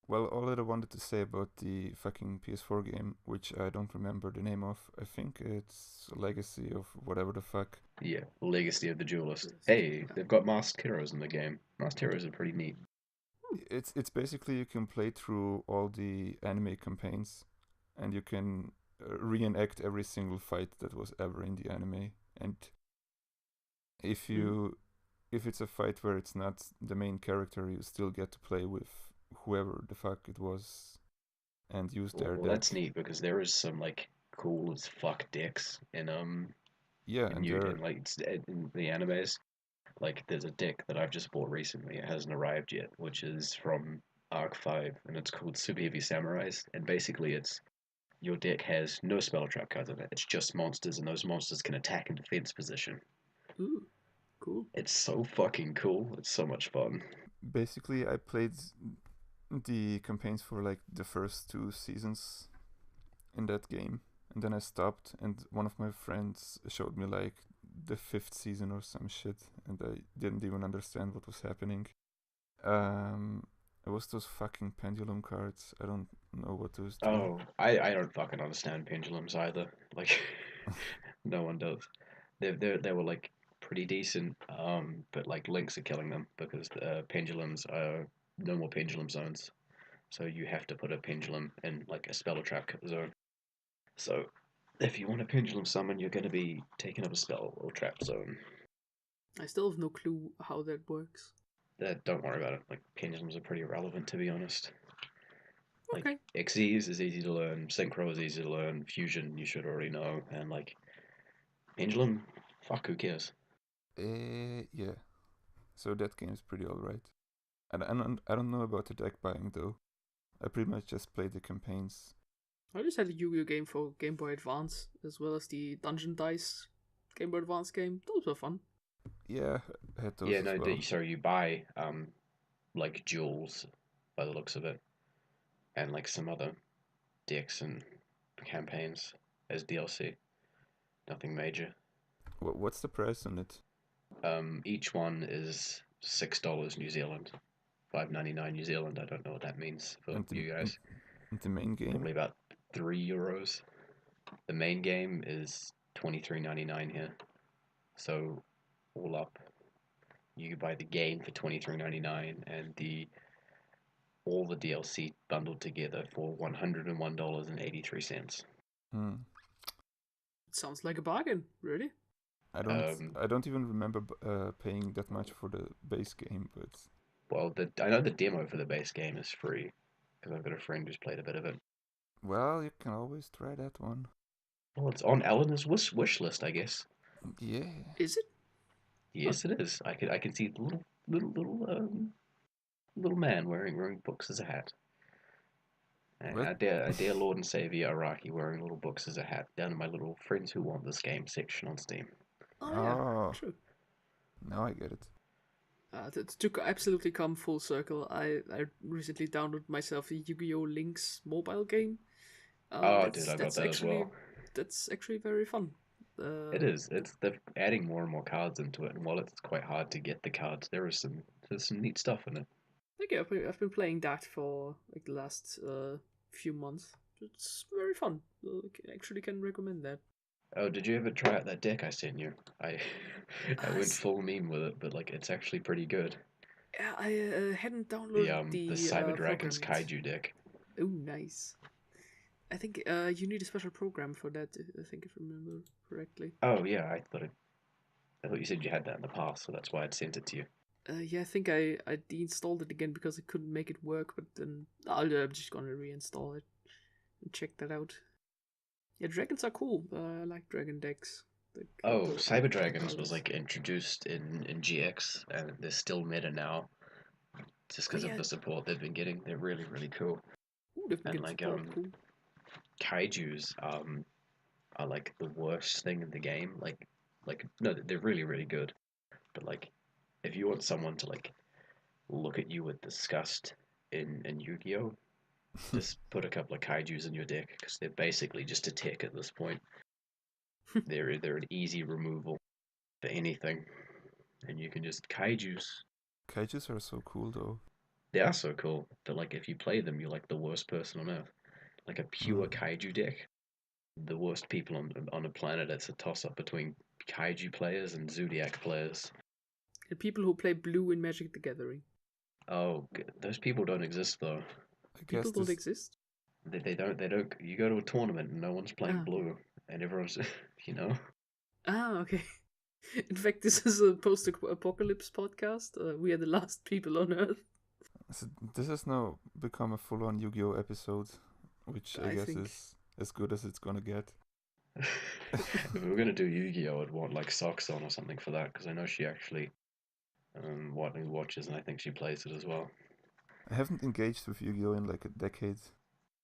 Well, all that I wanted to say about the fucking PS4 game, which I don't remember the name of, I think it's Legacy of whatever the fuck. Yeah, Legacy of the Duelist. Hey, they've got masked heroes in the game. Masked heroes are pretty neat. It's basically you can play through all the anime campaigns, and you can reenact every single fight that was ever in the anime. And if you if it's a fight where it's not the main character, you still get to play with whoever the fuck it was and use their Well, deck. that's neat because there is some like cool as fuck decks Yeah, in and new they're in like in the animes. Like there's a deck that I've just bought recently. It hasn't arrived yet, which is from Arc 5, and it's called Super Heavy Samurais. And basically, it's your deck has no spell trap cards in it. It's just monsters, and those monsters can attack in defense position. Ooh, cool. It's so fucking cool. It's so much fun. basically I played the campaigns for like the first 2 seasons in that game, and then I stopped, and one of my friends showed me like the 5th season or some shit, and I didn't even understand what was happening. It was those fucking pendulum cards. I don't know what those do. Oh, I don't fucking understand pendulums either. Like, no one does. They were like pretty decent, but like Lynx are killing them because pendulums are no more pendulum zones. So you have to put a pendulum in like a spell or trap zone. So if you want a pendulum summon, you're going to be taking up a spell or trap zone. I still have no clue how that works. Don't worry about it. Like pendulums are pretty irrelevant to be honest. Like Okay. Xyz is easy to learn, Synchro is easy to learn, Fusion you should already know, and like Pendulum, fuck who cares? Yeah. So that game's pretty alright. I don't know about the deck buying though. I pretty much just played the campaigns. I just had a Yu-Gi-Oh game for Game Boy Advance, as well as the Dungeon Dice Game Boy Advance game. Those were fun. Yeah, I had those Yeah, as no, well. sorry, you buy like jewels by the looks of it, and like some other decks and campaigns as DLC. Nothing major. What's the price on it? Each one is $6 New Zealand. 5.99 New Zealand. I don't know what that means for And you guys. the main game? Probably about €3. The main game is $23.99 here. So all up, you buy the game for $23.99 and all the DLC bundled together for $101.83. It sounds like a bargain, really. I don't even remember paying that much for the base game, but Well, I know the demo for the base game is free because I've got a friend who's played a bit of it. well, you can always try that one. Well, it's on Eleanor's wish list, I guess. Yeah. Is it? Yes, it is. I can see the little man wearing books as a hat. And What? our dear Lord and Savior Araki wearing little books as a hat down in my little friends who want this game section on Steam. Oh, yeah, Oh. true. Now I get it. To absolutely come full circle, I recently downloaded myself a Yu-Gi-Oh! Link's mobile game. Dude, I got that as well. That's actually very fun. It is. They're adding more and more cards into it, and while it's quite hard to get the cards, there's some neat stuff in it. Okay, I've been playing that for like the last few months. It's very fun. Actually, can recommend that. Oh, did you ever try out that deck I sent you? I went full meme with it, but like it's actually pretty good. Yeah, I hadn't downloaded The Cyber Dragons program yet. Kaiju deck. Oh, nice. I think you need a special program for that. I think, if I remember correctly. Oh yeah, I thought you said you had that in the past, so that's why I'd sent it to you. Yeah, I think I deinstalled it again because I couldn't make it work. But then I'm just gonna reinstall it and check that out. Yeah, dragons are cool. I like dragon decks. Cyber Dragons was like introduced in GX, and they're still meta now, just because of the support they've been getting. They're really, really cool. Ooh, they've been getting support. Cool. Kaijus are like the worst thing in the game. Like no, they're really, really good. But like, if you want someone to like look at you with disgust in Yu-Gi-Oh, just put a couple of kaijus in your deck because they're basically just a tech at this point. they're an easy removal for anything, and you can just kaijus. Kaijus are so cool though. They are so cool, but like if you play them, you're like the worst person on earth. Like a pure kaiju deck, the worst people on the planet. It's a toss up between kaiju players and Zodiac players. The people who play blue in Magic the Gathering. Oh, those people don't exist though. People don't exist? They don't. You go to a tournament and no one's playing blue, and everyone's, you know. Ah, okay. In fact, this is a post-apocalypse podcast. We are the last people on Earth. So this has now become a full-on Yu-Gi-Oh episode, which I guess is as good as it's gonna get. If we were gonna do Yu-Gi-Oh, I'd want like socks on or something for that, because I know she actually watches, and I think she plays it as well. I haven't engaged with Yu-Gi-Oh in like a decade,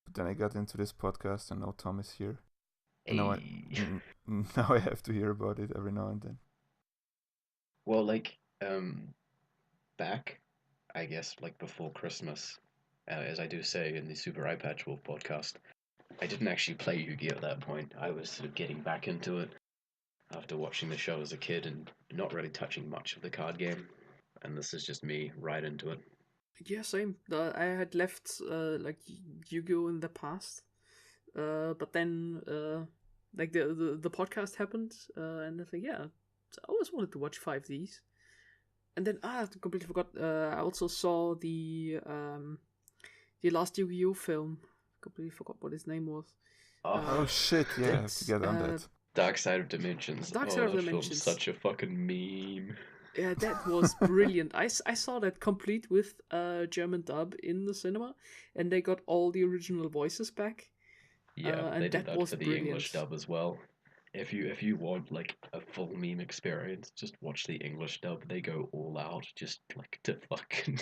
but then I got into this podcast, and now Tom is here. Hey. Now I have to hear about it every now and then. Well, like back, I guess, like before Christmas, as I do say in the Super Eye Patch Wolf podcast, I didn't actually play Yu-Gi-Oh at that point. I was sort of getting back into it after watching the show as a kid and not really touching much of the card game. And this is just me right into it. Yeah, same. I had left like Yu-Gi-Oh in the past, but then like the podcast happened, and I think I always wanted to watch 5Ds, and then I completely forgot. I also saw the last Yu-Gi-Oh film. Completely forgot what his name was. Oh shit! Yeah, I have to get on that. Dark Side of Dimensions. Dark Side of Dimensions. Such a fucking meme. Yeah, that was brilliant. I saw that complete with German dub in the cinema, and they got all the original voices back. Yeah, and they did that was for the brilliant. English dub as well. If you want like a full meme experience, just watch the English dub. They go all out, just like to fucking.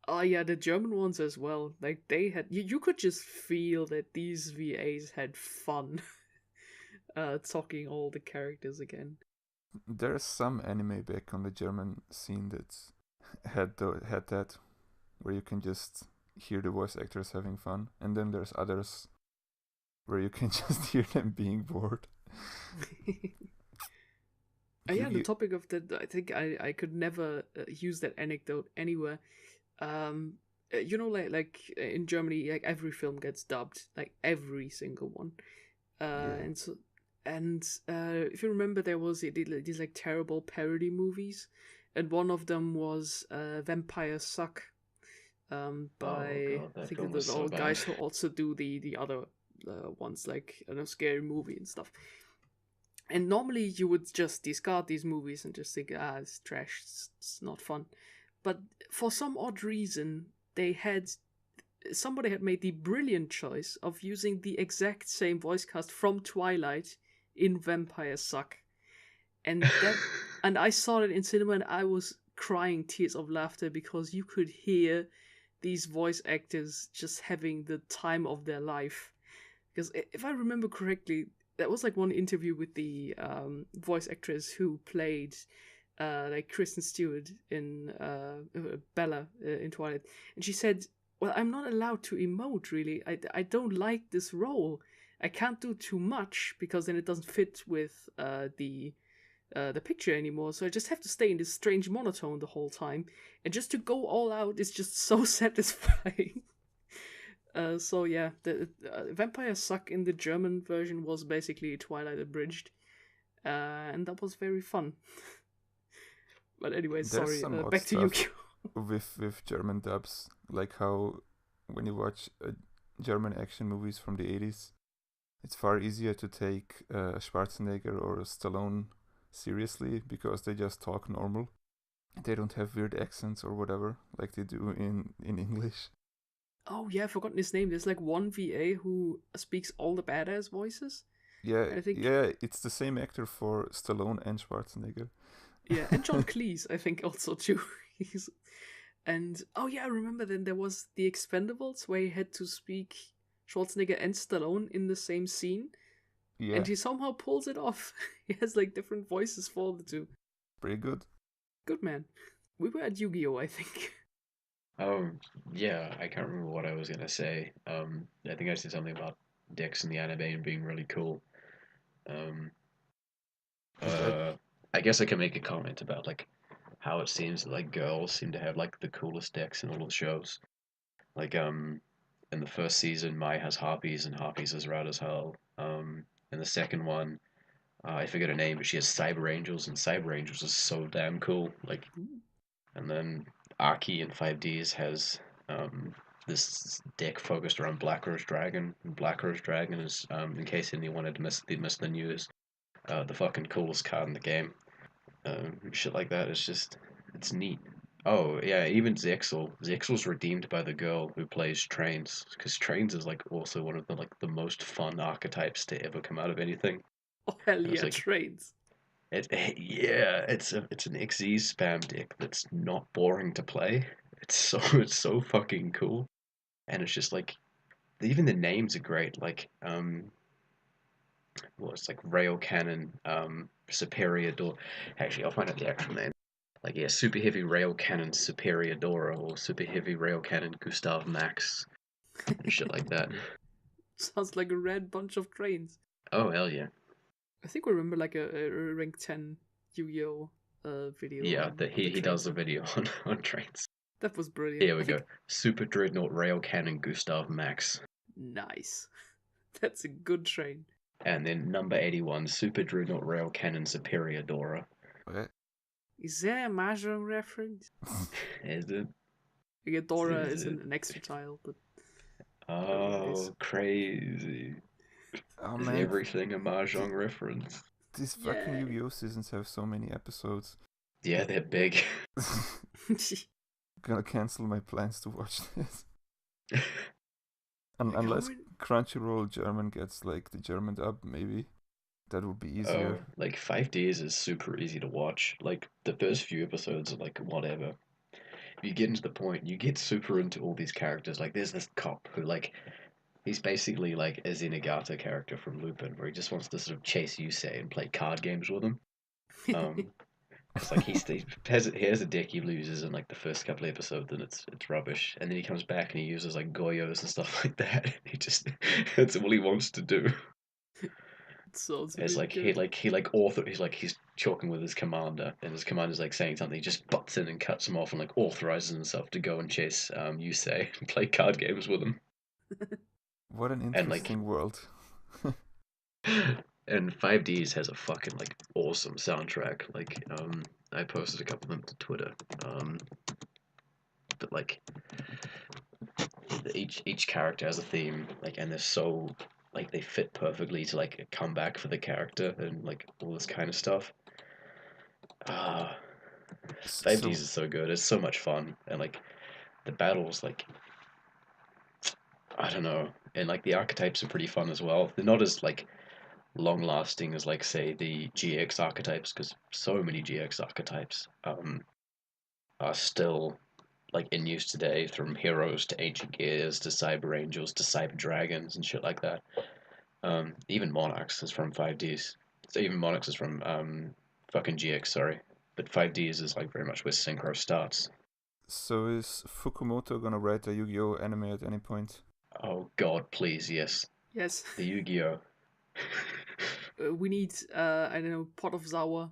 Oh yeah, the German ones as well. Like they had, you could just feel that these VAs had fun, talking all the characters again. There's some anime back on the German scene that had that, where you can just hear the voice actors having fun, and then there's others where you can just hear them being bored. Yeah, the topic of that, I think I could never use that anecdote anywhere. you know, like in Germany, like every film gets dubbed, like every single one. Yeah. And so, and if you remember, they did these like terrible parody movies, and one of them was Vampires Suck, Oh by god, I that think film the was so old bad. guys who also do the other ones, like I don't know, Scary Movie and stuff. And normally you would just discard these movies and just think, it's trash, it's not fun. But for some odd reason, somebody had made the brilliant choice of using the exact same voice cast from Twilight in Vampire Suck. And and I saw it in cinema and I was crying tears of laughter because you could hear these voice actors just having the time of their life. Because if I remember correctly, that was like one interview with the voice actress who played like Kristen Stewart in Bella in Twilight, and she said, "Well, I'm not allowed to emote. Really, I don't like this role. I can't do too much because then it doesn't fit with the picture anymore. So I just have to stay in this strange monotone the whole time, and just to go all out is just so satisfying." So yeah, the Vampire Suck in the German version was basically Twilight abridged, and that was very fun. But anyway, There's sorry. some odd Back to you. stuff with German dubs, like how when you watch German action movies from the 80s, it's far easier to take Schwarzenegger or Stallone seriously because they just talk normal. They don't have weird accents or whatever like they do in English. Oh yeah, I've forgotten his name. There's like one VA who speaks all the badass voices. Yeah, I think yeah, it's the same actor for Stallone and Schwarzenegger. yeah, and John Cleese, I think also too. He's and oh yeah, I remember then there was the Expendables where he had to speak Schwarzenegger and Stallone in the same scene, Yeah, and he somehow pulls it off. He has like different voices for the two. pretty good. Good man. We were at Yu-Gi-Oh, I think. Yeah, I can't remember what I was gonna say. I think I said something about dicks in the anime and being really cool. Um, I uh, I guess I can make a comment about like how it seems that like girls seem to have like the coolest dicks in all the shows. Like in the first season, Mai has harpies and harpies is rad as hell. In the second one, I forget her name, but she has cyber angels and cyber angels is so damn cool. Like, and then Aki in 5Ds has this deck focused around Black Rose Dragon. And Black Rose Dragon is, in case anyone had missed the news, the fucking coolest card in the game. Shit like that is just, it's neat. Oh yeah, even Zexel. Zexel's redeemed by the girl who plays Trains, because Trains is like also one of the like the most fun archetypes to ever come out of anything. Oh hell And it's yeah, like trains. yeah, it's an XZ spam deck that's not boring to play. It's so fucking cool, and it's just like even the names are great. Like well, it's like Rail Cannon, Superior Door. Actually, I'll find out the actual name. Like yeah, Super Heavy Rail Cannon Superior Dora or Super Heavy Rail Cannon Gustav Max and shit like that. Sounds like a red bunch of trains. Oh hell yeah, I think we remember like a rank 10 Yu-Gi-Oh video yeah. on the He does trains a one. video on trains. That was brilliant. Here we I go. think Super Dreadnought Rail Cannon Gustav Max. nice. That's a good train. And then number 81, Super Dreadnought Rail Cannon Superior Dora. what? Is there a Mahjong reference? Is it? Again, Dora Is is it? an extra tile, but whatever it is. Oh, crazy. Oh Is man, everything a Mahjong reference? these fucking Yeah. Yu-Gi-Oh seasons have so many episodes. Yeah, they're big. Gonna cancel my plans to watch this. Like, how Unless many- Crunchyroll German gets like the German dub, maybe that would be Oh, easier. like 5 days is super easy to watch. Like the first few episodes are like whatever. If you get into the point, you get super into all these characters. Like there's this cop who like he's basically like a Zenigata character from Lupin, where he just wants to sort of chase Yusei and play card games with him. Um, Because like he has a deck he loses in like the first couple of episodes and it's rubbish, and then he comes back and he uses like Goyos and stuff like that. He just that's all he wants to do. Sounds It's really like good. he's talking with his commander, and his commander's like saying something. He just butts in and cuts him off, and like authorizes himself to go and chase Yusei and play card games with him. What an And like, interesting world. and 5Ds has a fucking like awesome soundtrack. Like, I posted a couple of them to Twitter. But like, each character has a theme, like, and they're so like they fit perfectly to like a comeback for the character and like all this kind of stuff. Ah, 5Ds So, is so good. It's so much fun, and like the battles, like I don't know, and like the archetypes are pretty fun as well. They're not as like long lasting as like say the GX archetypes, because so many GX archetypes are still like in use today, from heroes to ancient gears to cyber angels to cyber dragons and shit like that. Even Monarchs is from 5Ds. So even Monarchs is from fucking GX, sorry. But 5Ds is like very much where Synchro starts. so is Fukumoto gonna write a Yu-Gi-Oh anime at any point? Oh god, please, yes. Yes. The Yu-Gi-Oh! We need, I don't know, Pot of Sour.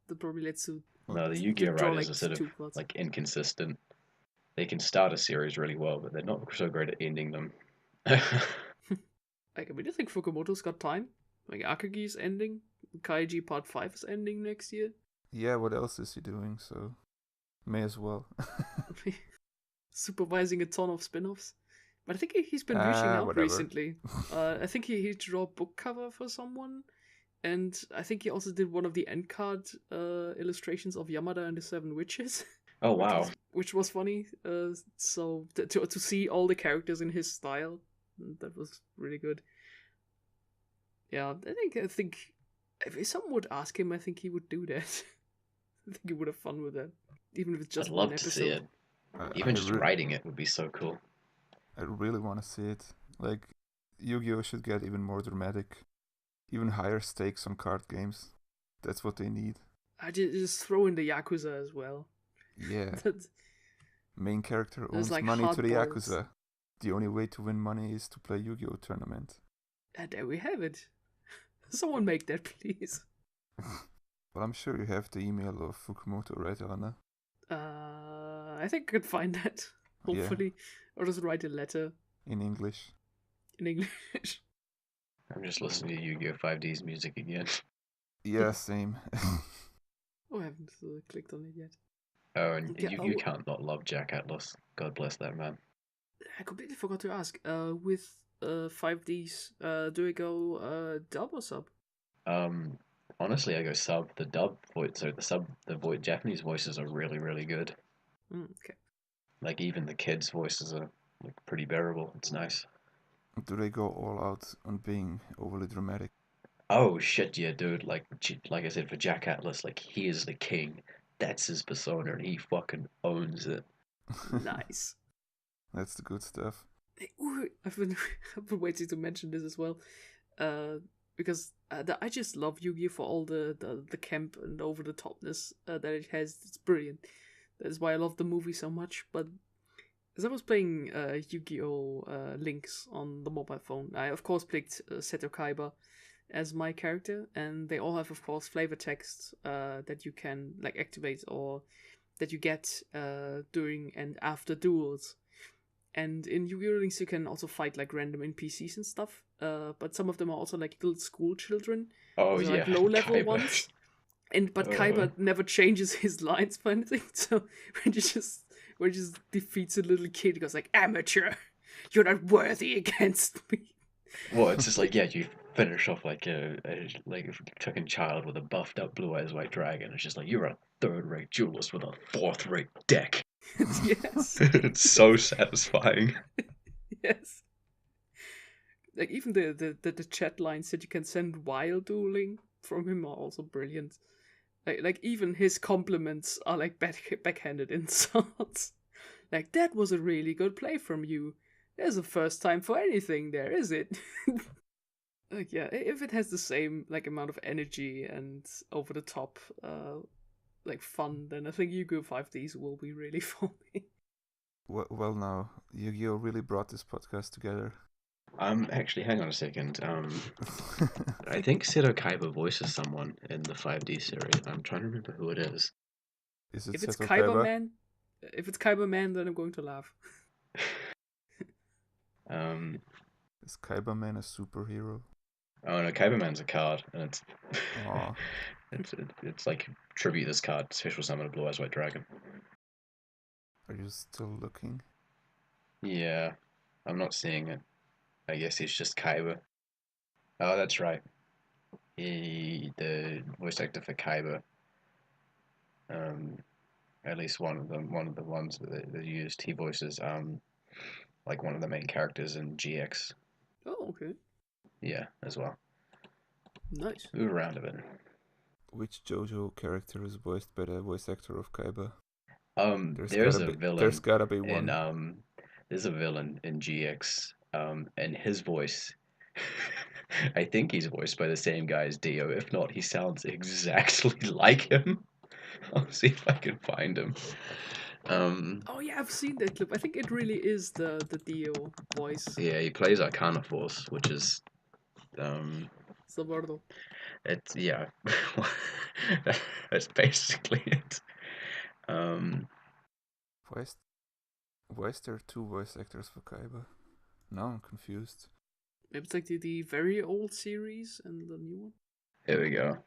That probably lets you No, the to Yu-Gi-Oh! draw writers like are sort of two plots. like inconsistent. They can start a series really well, but they're not so great at ending them. Like, I mean, I think Fukumoto's got time. Like, Akagi is ending. Kaiji Part 5 is ending next year. Yeah, what else is he doing? So, may as well. Supervising a ton of spin-offs. But I think he's been reaching out Whatever. recently. I think he drew a book cover for someone. And I think he also did one of the end card illustrations of Yamada and the Seven Witches. Oh wow. Which was funny. So to see all the characters in his style, that was really good. Yeah, I think if someone would ask him, I think he would do that. I think he would have fun with that, even if it's just I'd one love to episode. see it. Even just writing it would be so cool. I really want to see it. Like, Yu-Gi-Oh should get even more dramatic, even higher stakes on card games. That's what they need. I just throw in the Yakuza as well. Yeah. Main character owns like money to the hardballs. Yakuza. The only way to win money is to play Yu-Gi-Oh tournament. And there we have it. Someone make that, please. Well, I'm sure you have the email of Fukumoto, right, Elena? I think I could find that. Hopefully, or just write a letter in English. In English. I'm just listening to Yu-Gi-Oh! 5D's music again. Yeah, same. Oh, I haven't clicked on it yet. Oh, and you can't not love Jack Atlas. God bless that man. I completely forgot to ask. With 5Ds, do we go dub or sub? Honestly, I go sub. The dub voice, so the Japanese voices are really, really good. Okay. Like even the kids' voices are like pretty bearable. It's nice. Do they go all out on being overly dramatic? Oh shit, yeah, dude. Like I said, for Jack Atlas, like he is the king. That's his persona, and he fucking owns it. Nice. That's the good stuff. I've been waiting to mention this as well, because I just love Yu-Gi-Oh for all the camp and over the topness that it has. It's brilliant. That is why I love the movie so much. But as I was playing Yu-Gi-Oh Links on the mobile phone, I of course picked Seto Kaiba as my character, and they all have of course flavor text that you can like activate or that you get during and after duels. And in Yu-Gi-Oh! Links you can also fight like random NPCs and stuff, but some of them are also like little school children. Oh These are, yeah, like low-level Kaiba. ones. But Kaiba never changes his lines for anything, so when he just defeats a little kid, he goes like, "Amateur, you're not worthy against me." Well, it's just like, yeah, you finish off like a fucking child with a buffed up blue eyes white dragon. It's just like you're a third-rate duelist with a fourth-rate deck. Yes. It's so satisfying. Yes. Like even the chat lines that you can send while dueling from him are also brilliant. Like even his compliments are like backhanded insults. Like, that was a really good play from you. There's a first time for anything there, is it? Like, yeah, if it has the same like amount of energy and over the top like fun, then I think Yu-Gi-Oh! 5Ds will be really funny. Well, now Yu-Gi-Oh! Really brought this podcast together. Actually, hang on a second. I think Seto Kaiba voices someone in the 5D series. I'm trying to remember who it is. Is it If it's Seto Kaiba Kaiba? Man, if it's Kaiba Man, then I'm going to laugh. Um, Is Kaiba Man a superhero? oh no, Kaiba Man's a card, and Aw. it's like tribute this card, special summon a blue eyes white dragon. Are you still looking? Yeah, I'm not seeing it. I guess he's just Kaiba. Oh, that's right. The voice actor for Kaiba, um, at least one of the ones that they used, he voices like one of the main characters in GX. Oh, okay. Yeah, as well. Nice. Move around a bit. Which JoJo character is voiced by the voice actor of Kaiba? There's a villain. There's gotta be And one. there's a villain in GX. And his voice, I think he's voiced by the same guy as Dio. If not, he sounds exactly like him. I'll see if I can find him. Oh yeah, I've seen that clip. I think it really is the Dio voice. Yeah, he plays Arcana Force, which is Sabardo. it's yeah, that's basically it. Why is there two voice actors for Kaiba? Now I'm confused. Maybe it's like the very old series and the new one. Here we go.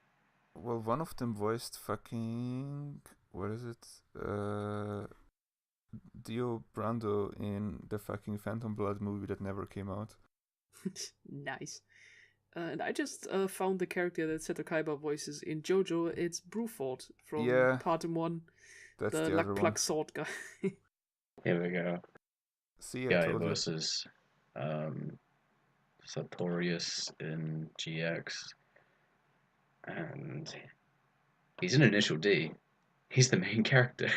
Well, one of them voiced fucking... What is it? Dio Brando in the fucking Phantom Blood movie that never came out. Nice. And I just found the character that Seto Kaiba voices in JoJo. It's Bruford from Part 1. That's the the other Luck one. Plug Sword guy. Here we go. See, I Guy told you. versus Sartorius in GX, and he's in Initial D. He's the main character.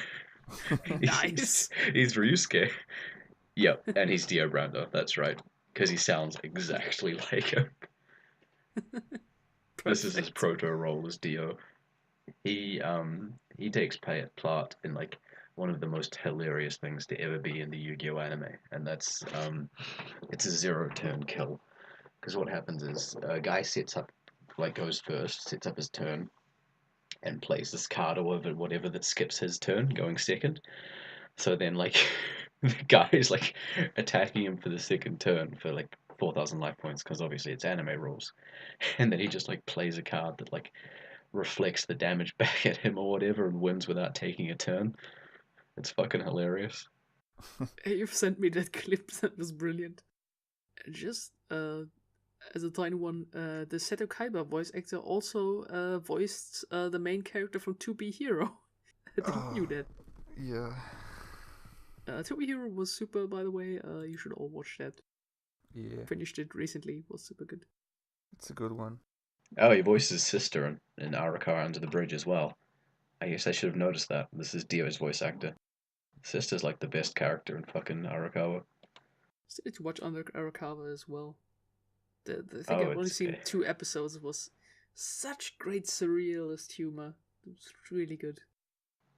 Nice. He's Ryusuke. Yep, and he's Dio Brando. That's right, because he sounds exactly like him. This is his proto role as Dio. He takes part in like one of the most hilarious things to ever be in the Yu-Gi-Oh anime, and that's it's a 0-turn kill. Because what happens is a guy goes first, sets up his turn, and plays this card or whatever that skips his turn, going second. So then like the guy is like attacking him for the second turn for like 4,000 life points, because obviously it's anime rules, and then he just like plays a card that like reflects the damage back at him or whatever and wins without taking a turn. It's fucking hilarious. You've sent me that clip. That was brilliant. Just as a tiny one, the Seto Kaiba voice actor also voiced the main character from To Be Hero. I didn't knew that. Yeah. To Be Hero was super, by the way. You should all watch that. Yeah. Finished it recently. It was super good. It's a good one. Oh, he voices his sister in Arakawa Under the Bridge as well. I guess I should have noticed that. This is Dio's voice actor. Sister's like the best character in fucking Arakawa. Still need to watch Under Arakawa as well. I think I've only seen 2 episodes. It was such great surrealist humor. It was really good.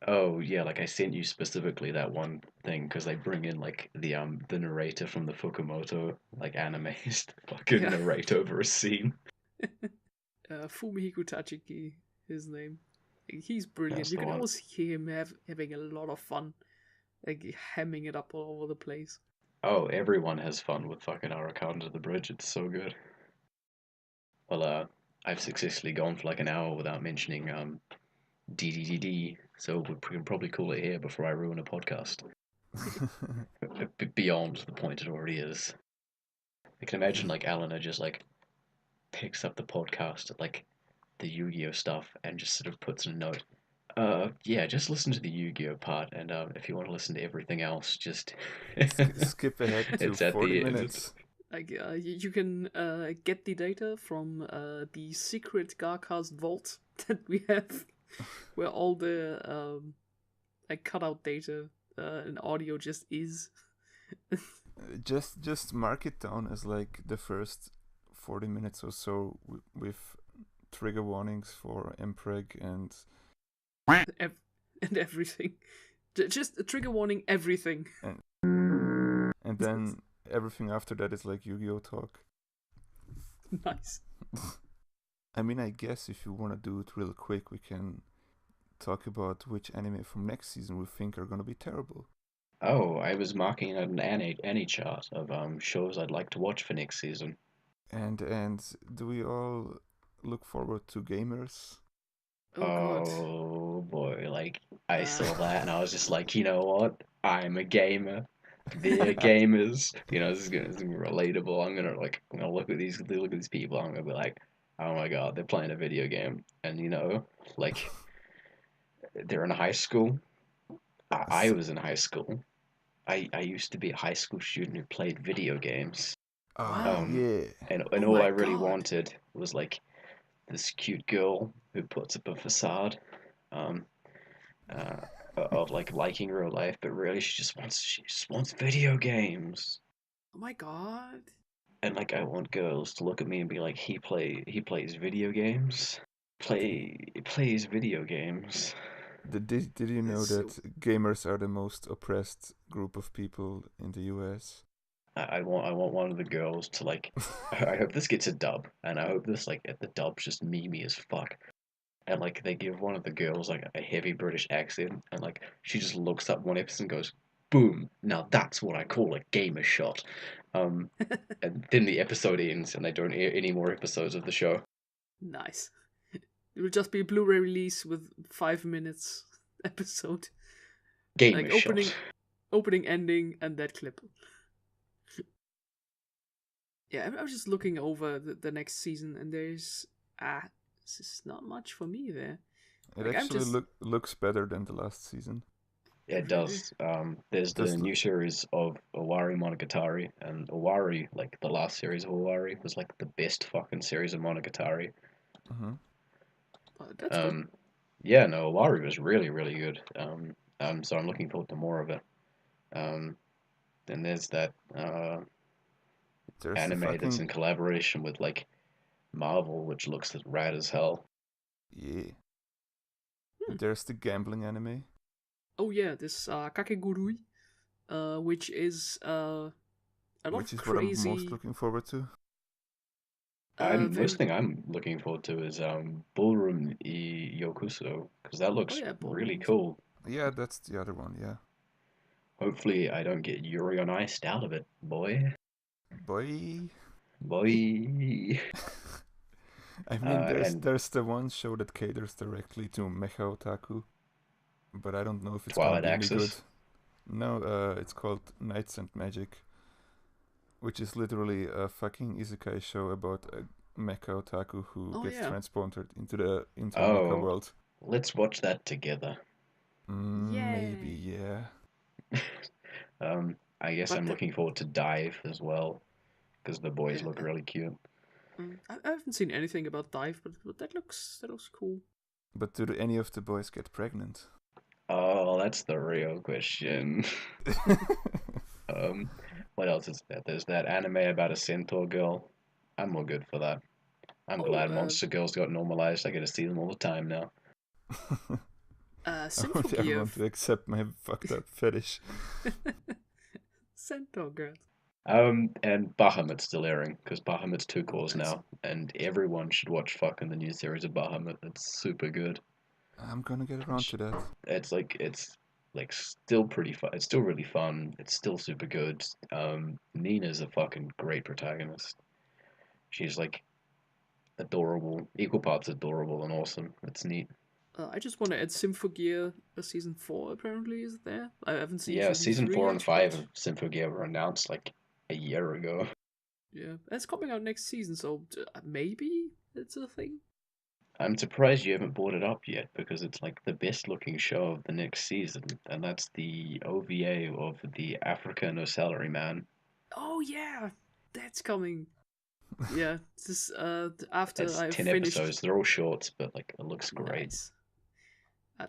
Oh yeah, like I sent you specifically that one thing because they bring in like the narrator from the Fukumoto like animes to fucking narrate over a scene. Fumihiko Tachiki, his name. He's brilliant. That's you the can one. always hear him having a lot of fun, like hamming it up all over the place. Oh, everyone has fun with fucking Arakawa Under the Bridge. It's so good. Well, I've successfully gone for like an hour without mentioning DDDD, so we can probably call it here before I ruin a podcast. Beyond the point it already is. I can imagine like Alana just like picks up the podcast at like the Yu-Gi-Oh stuff and just sort of puts in a note. Yeah, just listen to the Yu-Gi-Oh part, and if you want to listen to everything else, just skip ahead to it's at 40 the end. minutes. Like you can get the data from the secret GARcast vault that we have, where all the like cutout data and audio just is. just mark it down as like the first 40 minutes or so with trigger warnings for mpreg and everything. Just a trigger warning everything. And then everything after that is like Yu-Gi-Oh talk. Nice. I mean, I guess if you want to do it real quick, we can talk about which anime from next season we think are gonna be terrible. Oh, I was marking an any chart of shows I'd like to watch for next season. And do we all look forward to Gamers? Oh god. Oh boy, like I Uh, saw that and I was just like, you know what? I'm a gamer. They're gamers. This is gonna be relatable. I'm gonna look at these people. I'm gonna be like, oh my god, they're playing a video game, and like they're in high school. I was in high school. I used to be a high school student who played video games. wow. Yeah. And Oh all my I really god. wanted was like this cute girl who puts up a facade um, uh, of like liking real life, but really she just wants video games. Oh my god. And like I want girls to look at me and be like, he plays video games. Plays video games. Did you know It's that gamers are the most oppressed group of people in the US? I want one of the girls to like. I hope this gets a dub, and I hope this like the dub's just memey as fuck. And like they give one of the girls like a heavy British accent, and like she just looks up one episode and goes, "Boom! Now that's what I call a gamer shot." Um, and then the episode ends, and they don't air any more episodes of the show. nice. It will just be a Blu-ray release with 5 minutes episode. Gamer Like shot. opening, ending, and that clip. Yeah, I was just looking over the next season, and there's this is not much for me there. It Like I'm actually just looks better than the last season. Yeah, it really. does. There's the Just new series of Owari Monogatari, and Owari, like the last series of Owari, was like the best fucking series of Monogatari. Mhm. That's good. Yeah, no, Owari was really, really good. So I'm looking forward to more of it. Then there's that There's the anime that's fucking in collaboration with like Marvel, which looks as rad as hell. yeah. Hmm. There's the gambling anime. Oh yeah, this Kakegurui, which is a lot Which of is what I'm most crazy. looking forward to. Most Very. thing I'm looking forward to is Ballroom I Yokuso, because that Oh looks yeah, really ballrooms. cool. Yeah, that's the other one. Yeah, Hopefully, I don't get Yuri on Ice out of it, boy. boy. Boy. I mean, And there's the one show that caters directly to mecha otaku, but I don't know if it's gonna Twilight be any good. Axis. No, it's called Knights and Magic, which is literally a fucking isekai show about a mecha otaku who Oh gets yeah. transported into a mecha Oh, world. let's watch that together. Maybe, Yay. yeah. I guess But I'm looking forward to Dive as well, because the boys look yeah, really cute. I haven't seen anything about Dive, but that looks cool. But do any of the boys get pregnant? Oh, that's the real question. Um, what else is there? There's that anime about a centaur girl. I'm all good for that. I'm Oh, glad monster girls got normalized. I get to see them all the time now. I want Symphogear. everyone to accept my fucked up fetish. Centaur girl. And Bahamut's still airing because Bahamut's two Oh, cores nice. now, and everyone should watch fucking the new series of Bahamut. It's super good. I'm gonna get around to that. It's still pretty fun. It's still really fun. It's still super good. Nina's a fucking great protagonist. She's like adorable, equal parts adorable and awesome. It's neat. I just want to add Symphogear. Season 4 apparently is there. I haven't seen Yeah, season season 3 four and yet, five but of Symphogear were announced like a year ago. yeah, it's coming out next season, so maybe it's a thing. I'm surprised you haven't brought it up yet because it's like the best looking show of the next season, and that's the OVA of the Africa No Salary Man. Oh yeah, that's coming. Yeah, this after It's I 10 finished. episodes. They're all shorts, but like it looks great. Nice.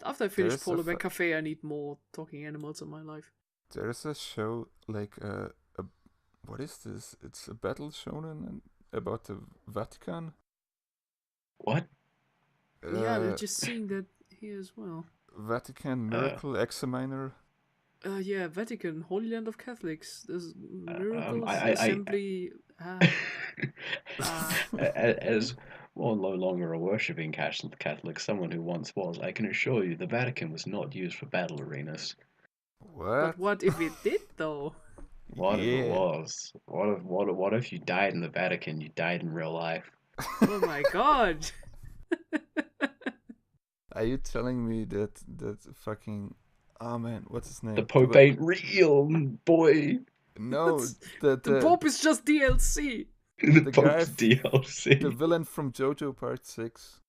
After I finished There's a Polar Bear Cafe, I need more talking animals in my life. there's a show like a what is this? It's a battle shonen about the Vatican. What? Yeah, I'm Uh, just seeing that here as well. Vatican Uh, Miracle Examiner. Yeah, Vatican, Holy Land of Catholics. There's miracles, I assembly. as well, no longer a worshipping Catholic, someone who once was, I can assure you the Vatican was not used for battle arenas. What? But what if it did, though? What if it Yeah. was? What if you died in the Vatican? You died in real life. Oh my god! Are you telling me that fucking oh man, what's his name? The Pope ain't real, boy. No, The Pope is just DLC. The The guy Pope's the DLC. villain from JoJo Part 6.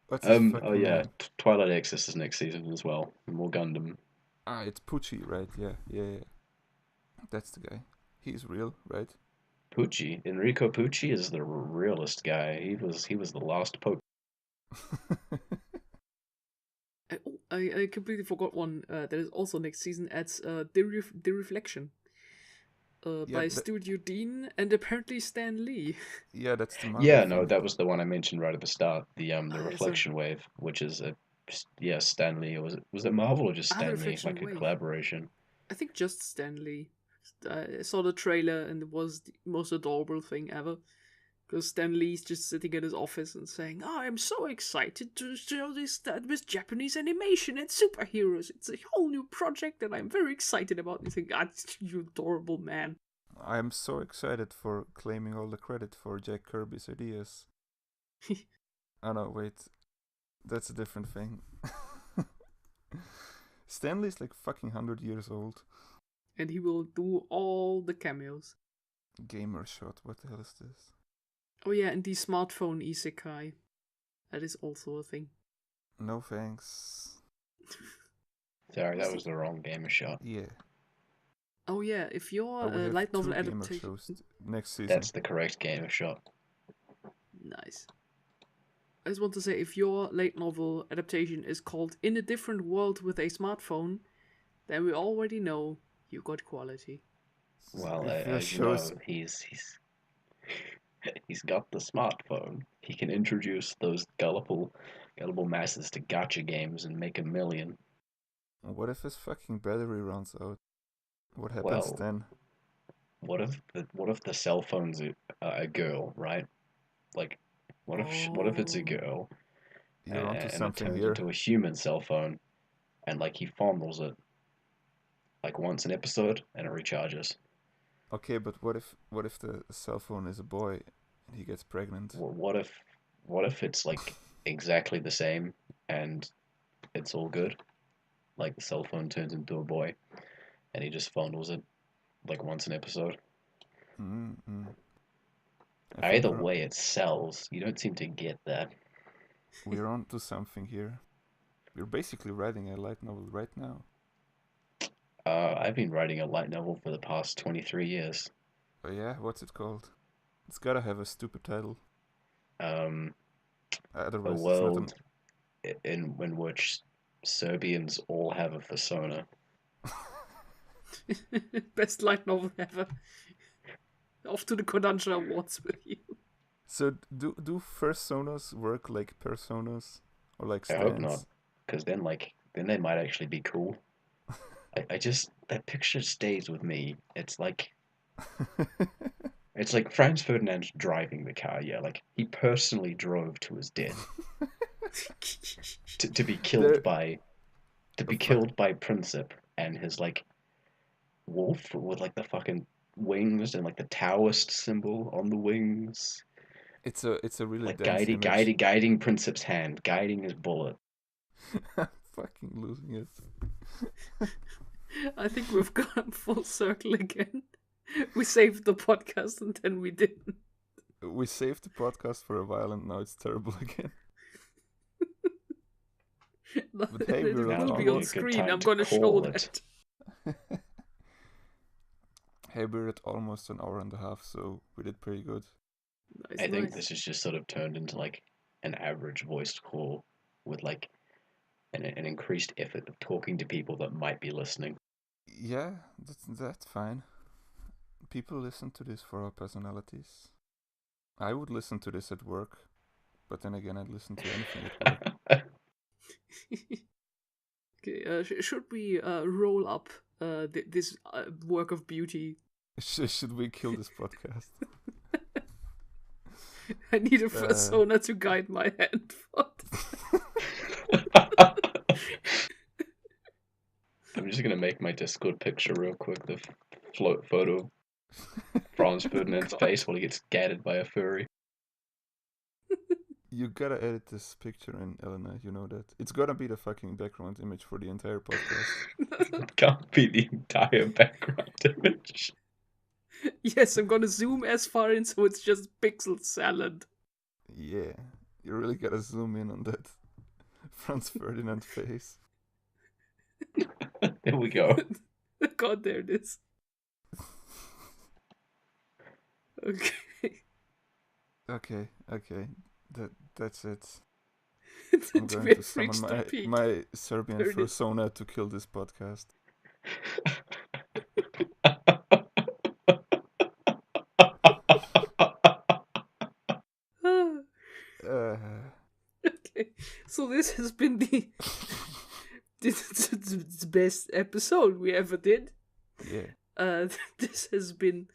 What's his fucking Oh yeah, name? Twilight Axis is next season as well. More Gundam. Ah, it's Pucci, right? Yeah. That's the guy. He's real, right? Pucci, Enrico Pucci is the realest guy. He was the last Pope. I completely forgot one that is also next season. It's The Reflection. Yeah, By Studio Dean and apparently Stan Lee. yeah, that's the Marvel Yeah, thing. no, that was the one I mentioned right at the start. The sorry. Reflection Wave, which is a Stanley, or was it Marvel or just The Stanley, Reflection like a Wave. collaboration? I think just Stan Lee. I saw the trailer and it was the most adorable thing ever. Because Stan Lee's just sitting in his office and saying, "Oh, I'm so excited to show this with Japanese animation and superheroes. It's a whole new project that I'm very excited about." And you think, "God, you adorable man." I'm so excited for claiming all the credit for Jack Kirby's ideas. Oh no, wait. That's a different thing. Stanley's like fucking 100 years old. And he will do all the cameos. Gamer shot, what the hell is this? Oh yeah, and the smartphone isekai. That is also a thing. No thanks. Sorry, that was the wrong gamer shot. Yeah. Oh yeah, if your We have light novel 2 gamer adaptation... shows next season. That's the correct gamer shot. Nice. I just want to say, if your light novel adaptation is called In a Different World with a Smartphone, then we already know you got quality. Well, If your as you shows- know, he's got the smartphone. He can introduce those gullible masses to gacha games and make a million. What if his fucking battery runs out? What happens Well, then? what if the cell phone's a girl, right? Like, what if it's a girl You're onto and it something turns here. into a human cell phone, and like he fondles it like once an episode and it recharges. Okay, but what if the cell phone is a boy and he gets pregnant? What if it's like exactly the same and it's all good? Like the cell phone turns into a boy and he just fondles it like once an episode. Mm-hmm. Either way, it sells. You don't seem to get that. We're onto something here. We're basically writing a light novel right now. I've been writing a light novel for the past 23 years. Oh yeah, what's it called? It's gotta have a stupid title. A Otherwise, it's world in which Serbians all have a fursona. Best light novel ever. Off to the Kodansha Awards with you. So do fursonas work like personas or like I stands? hope not, because then they might actually be cool. I just that picture stays with me. It's like Franz Ferdinand driving the car. Yeah, like he personally drove to his death to be killed by Princip and his like wolf with like the fucking wings and like the Taoist symbol on the wings. It's a really Like dense image. guiding Princip's hand, guiding his bullet. I'm fucking losing it. I think we've gone full circle again. We saved the podcast and then we didn't. We saved the podcast for a while and now it's terrible again. But hey, it we're will at be on almost- screen. I'm gonna show it. that. Hey, we're at almost an hour and a half, so we did pretty good. Nice, I think nice. this has just sort of turned into like an average voiced call with like an increased effort of talking to people that might be listening. Yeah, that's fine. People listen to this for our personalities. I would listen to this at work, but then again, I'd listen to anything at work. Okay, should we roll up this work of beauty. Should we kill this podcast? I need a fursona to guide my hand. I'm just gonna make my Discord picture real quick. The float photo of Franz Ferdinand's face while he gets gatted by a furry. You gotta edit this picture in, Elena, you know that. It's gonna be the fucking background image for the entire podcast. It can't be the entire background image. Yes, I'm gonna zoom as far in so it's just pixel salad. Yeah, you really gotta zoom in on that Franz Ferdinand face. There we go. God, there it is. Okay. Okay. That's it. I'm I'm going to summon my Serbian There it is. fursona to kill this podcast. Okay, so this has been the the best episode we ever did. Yeah. This has been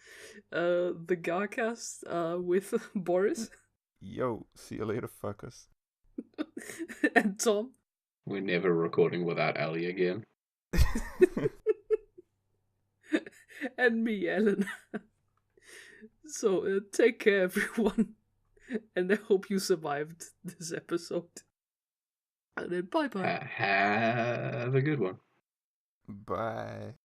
the GARcast with Boris Yo, see you later, fuckers. and Tom. We're never recording without Ali again. And me, Ellen. So take care, everyone, and I hope you survived this episode. And then bye bye. Have a good one. Bye.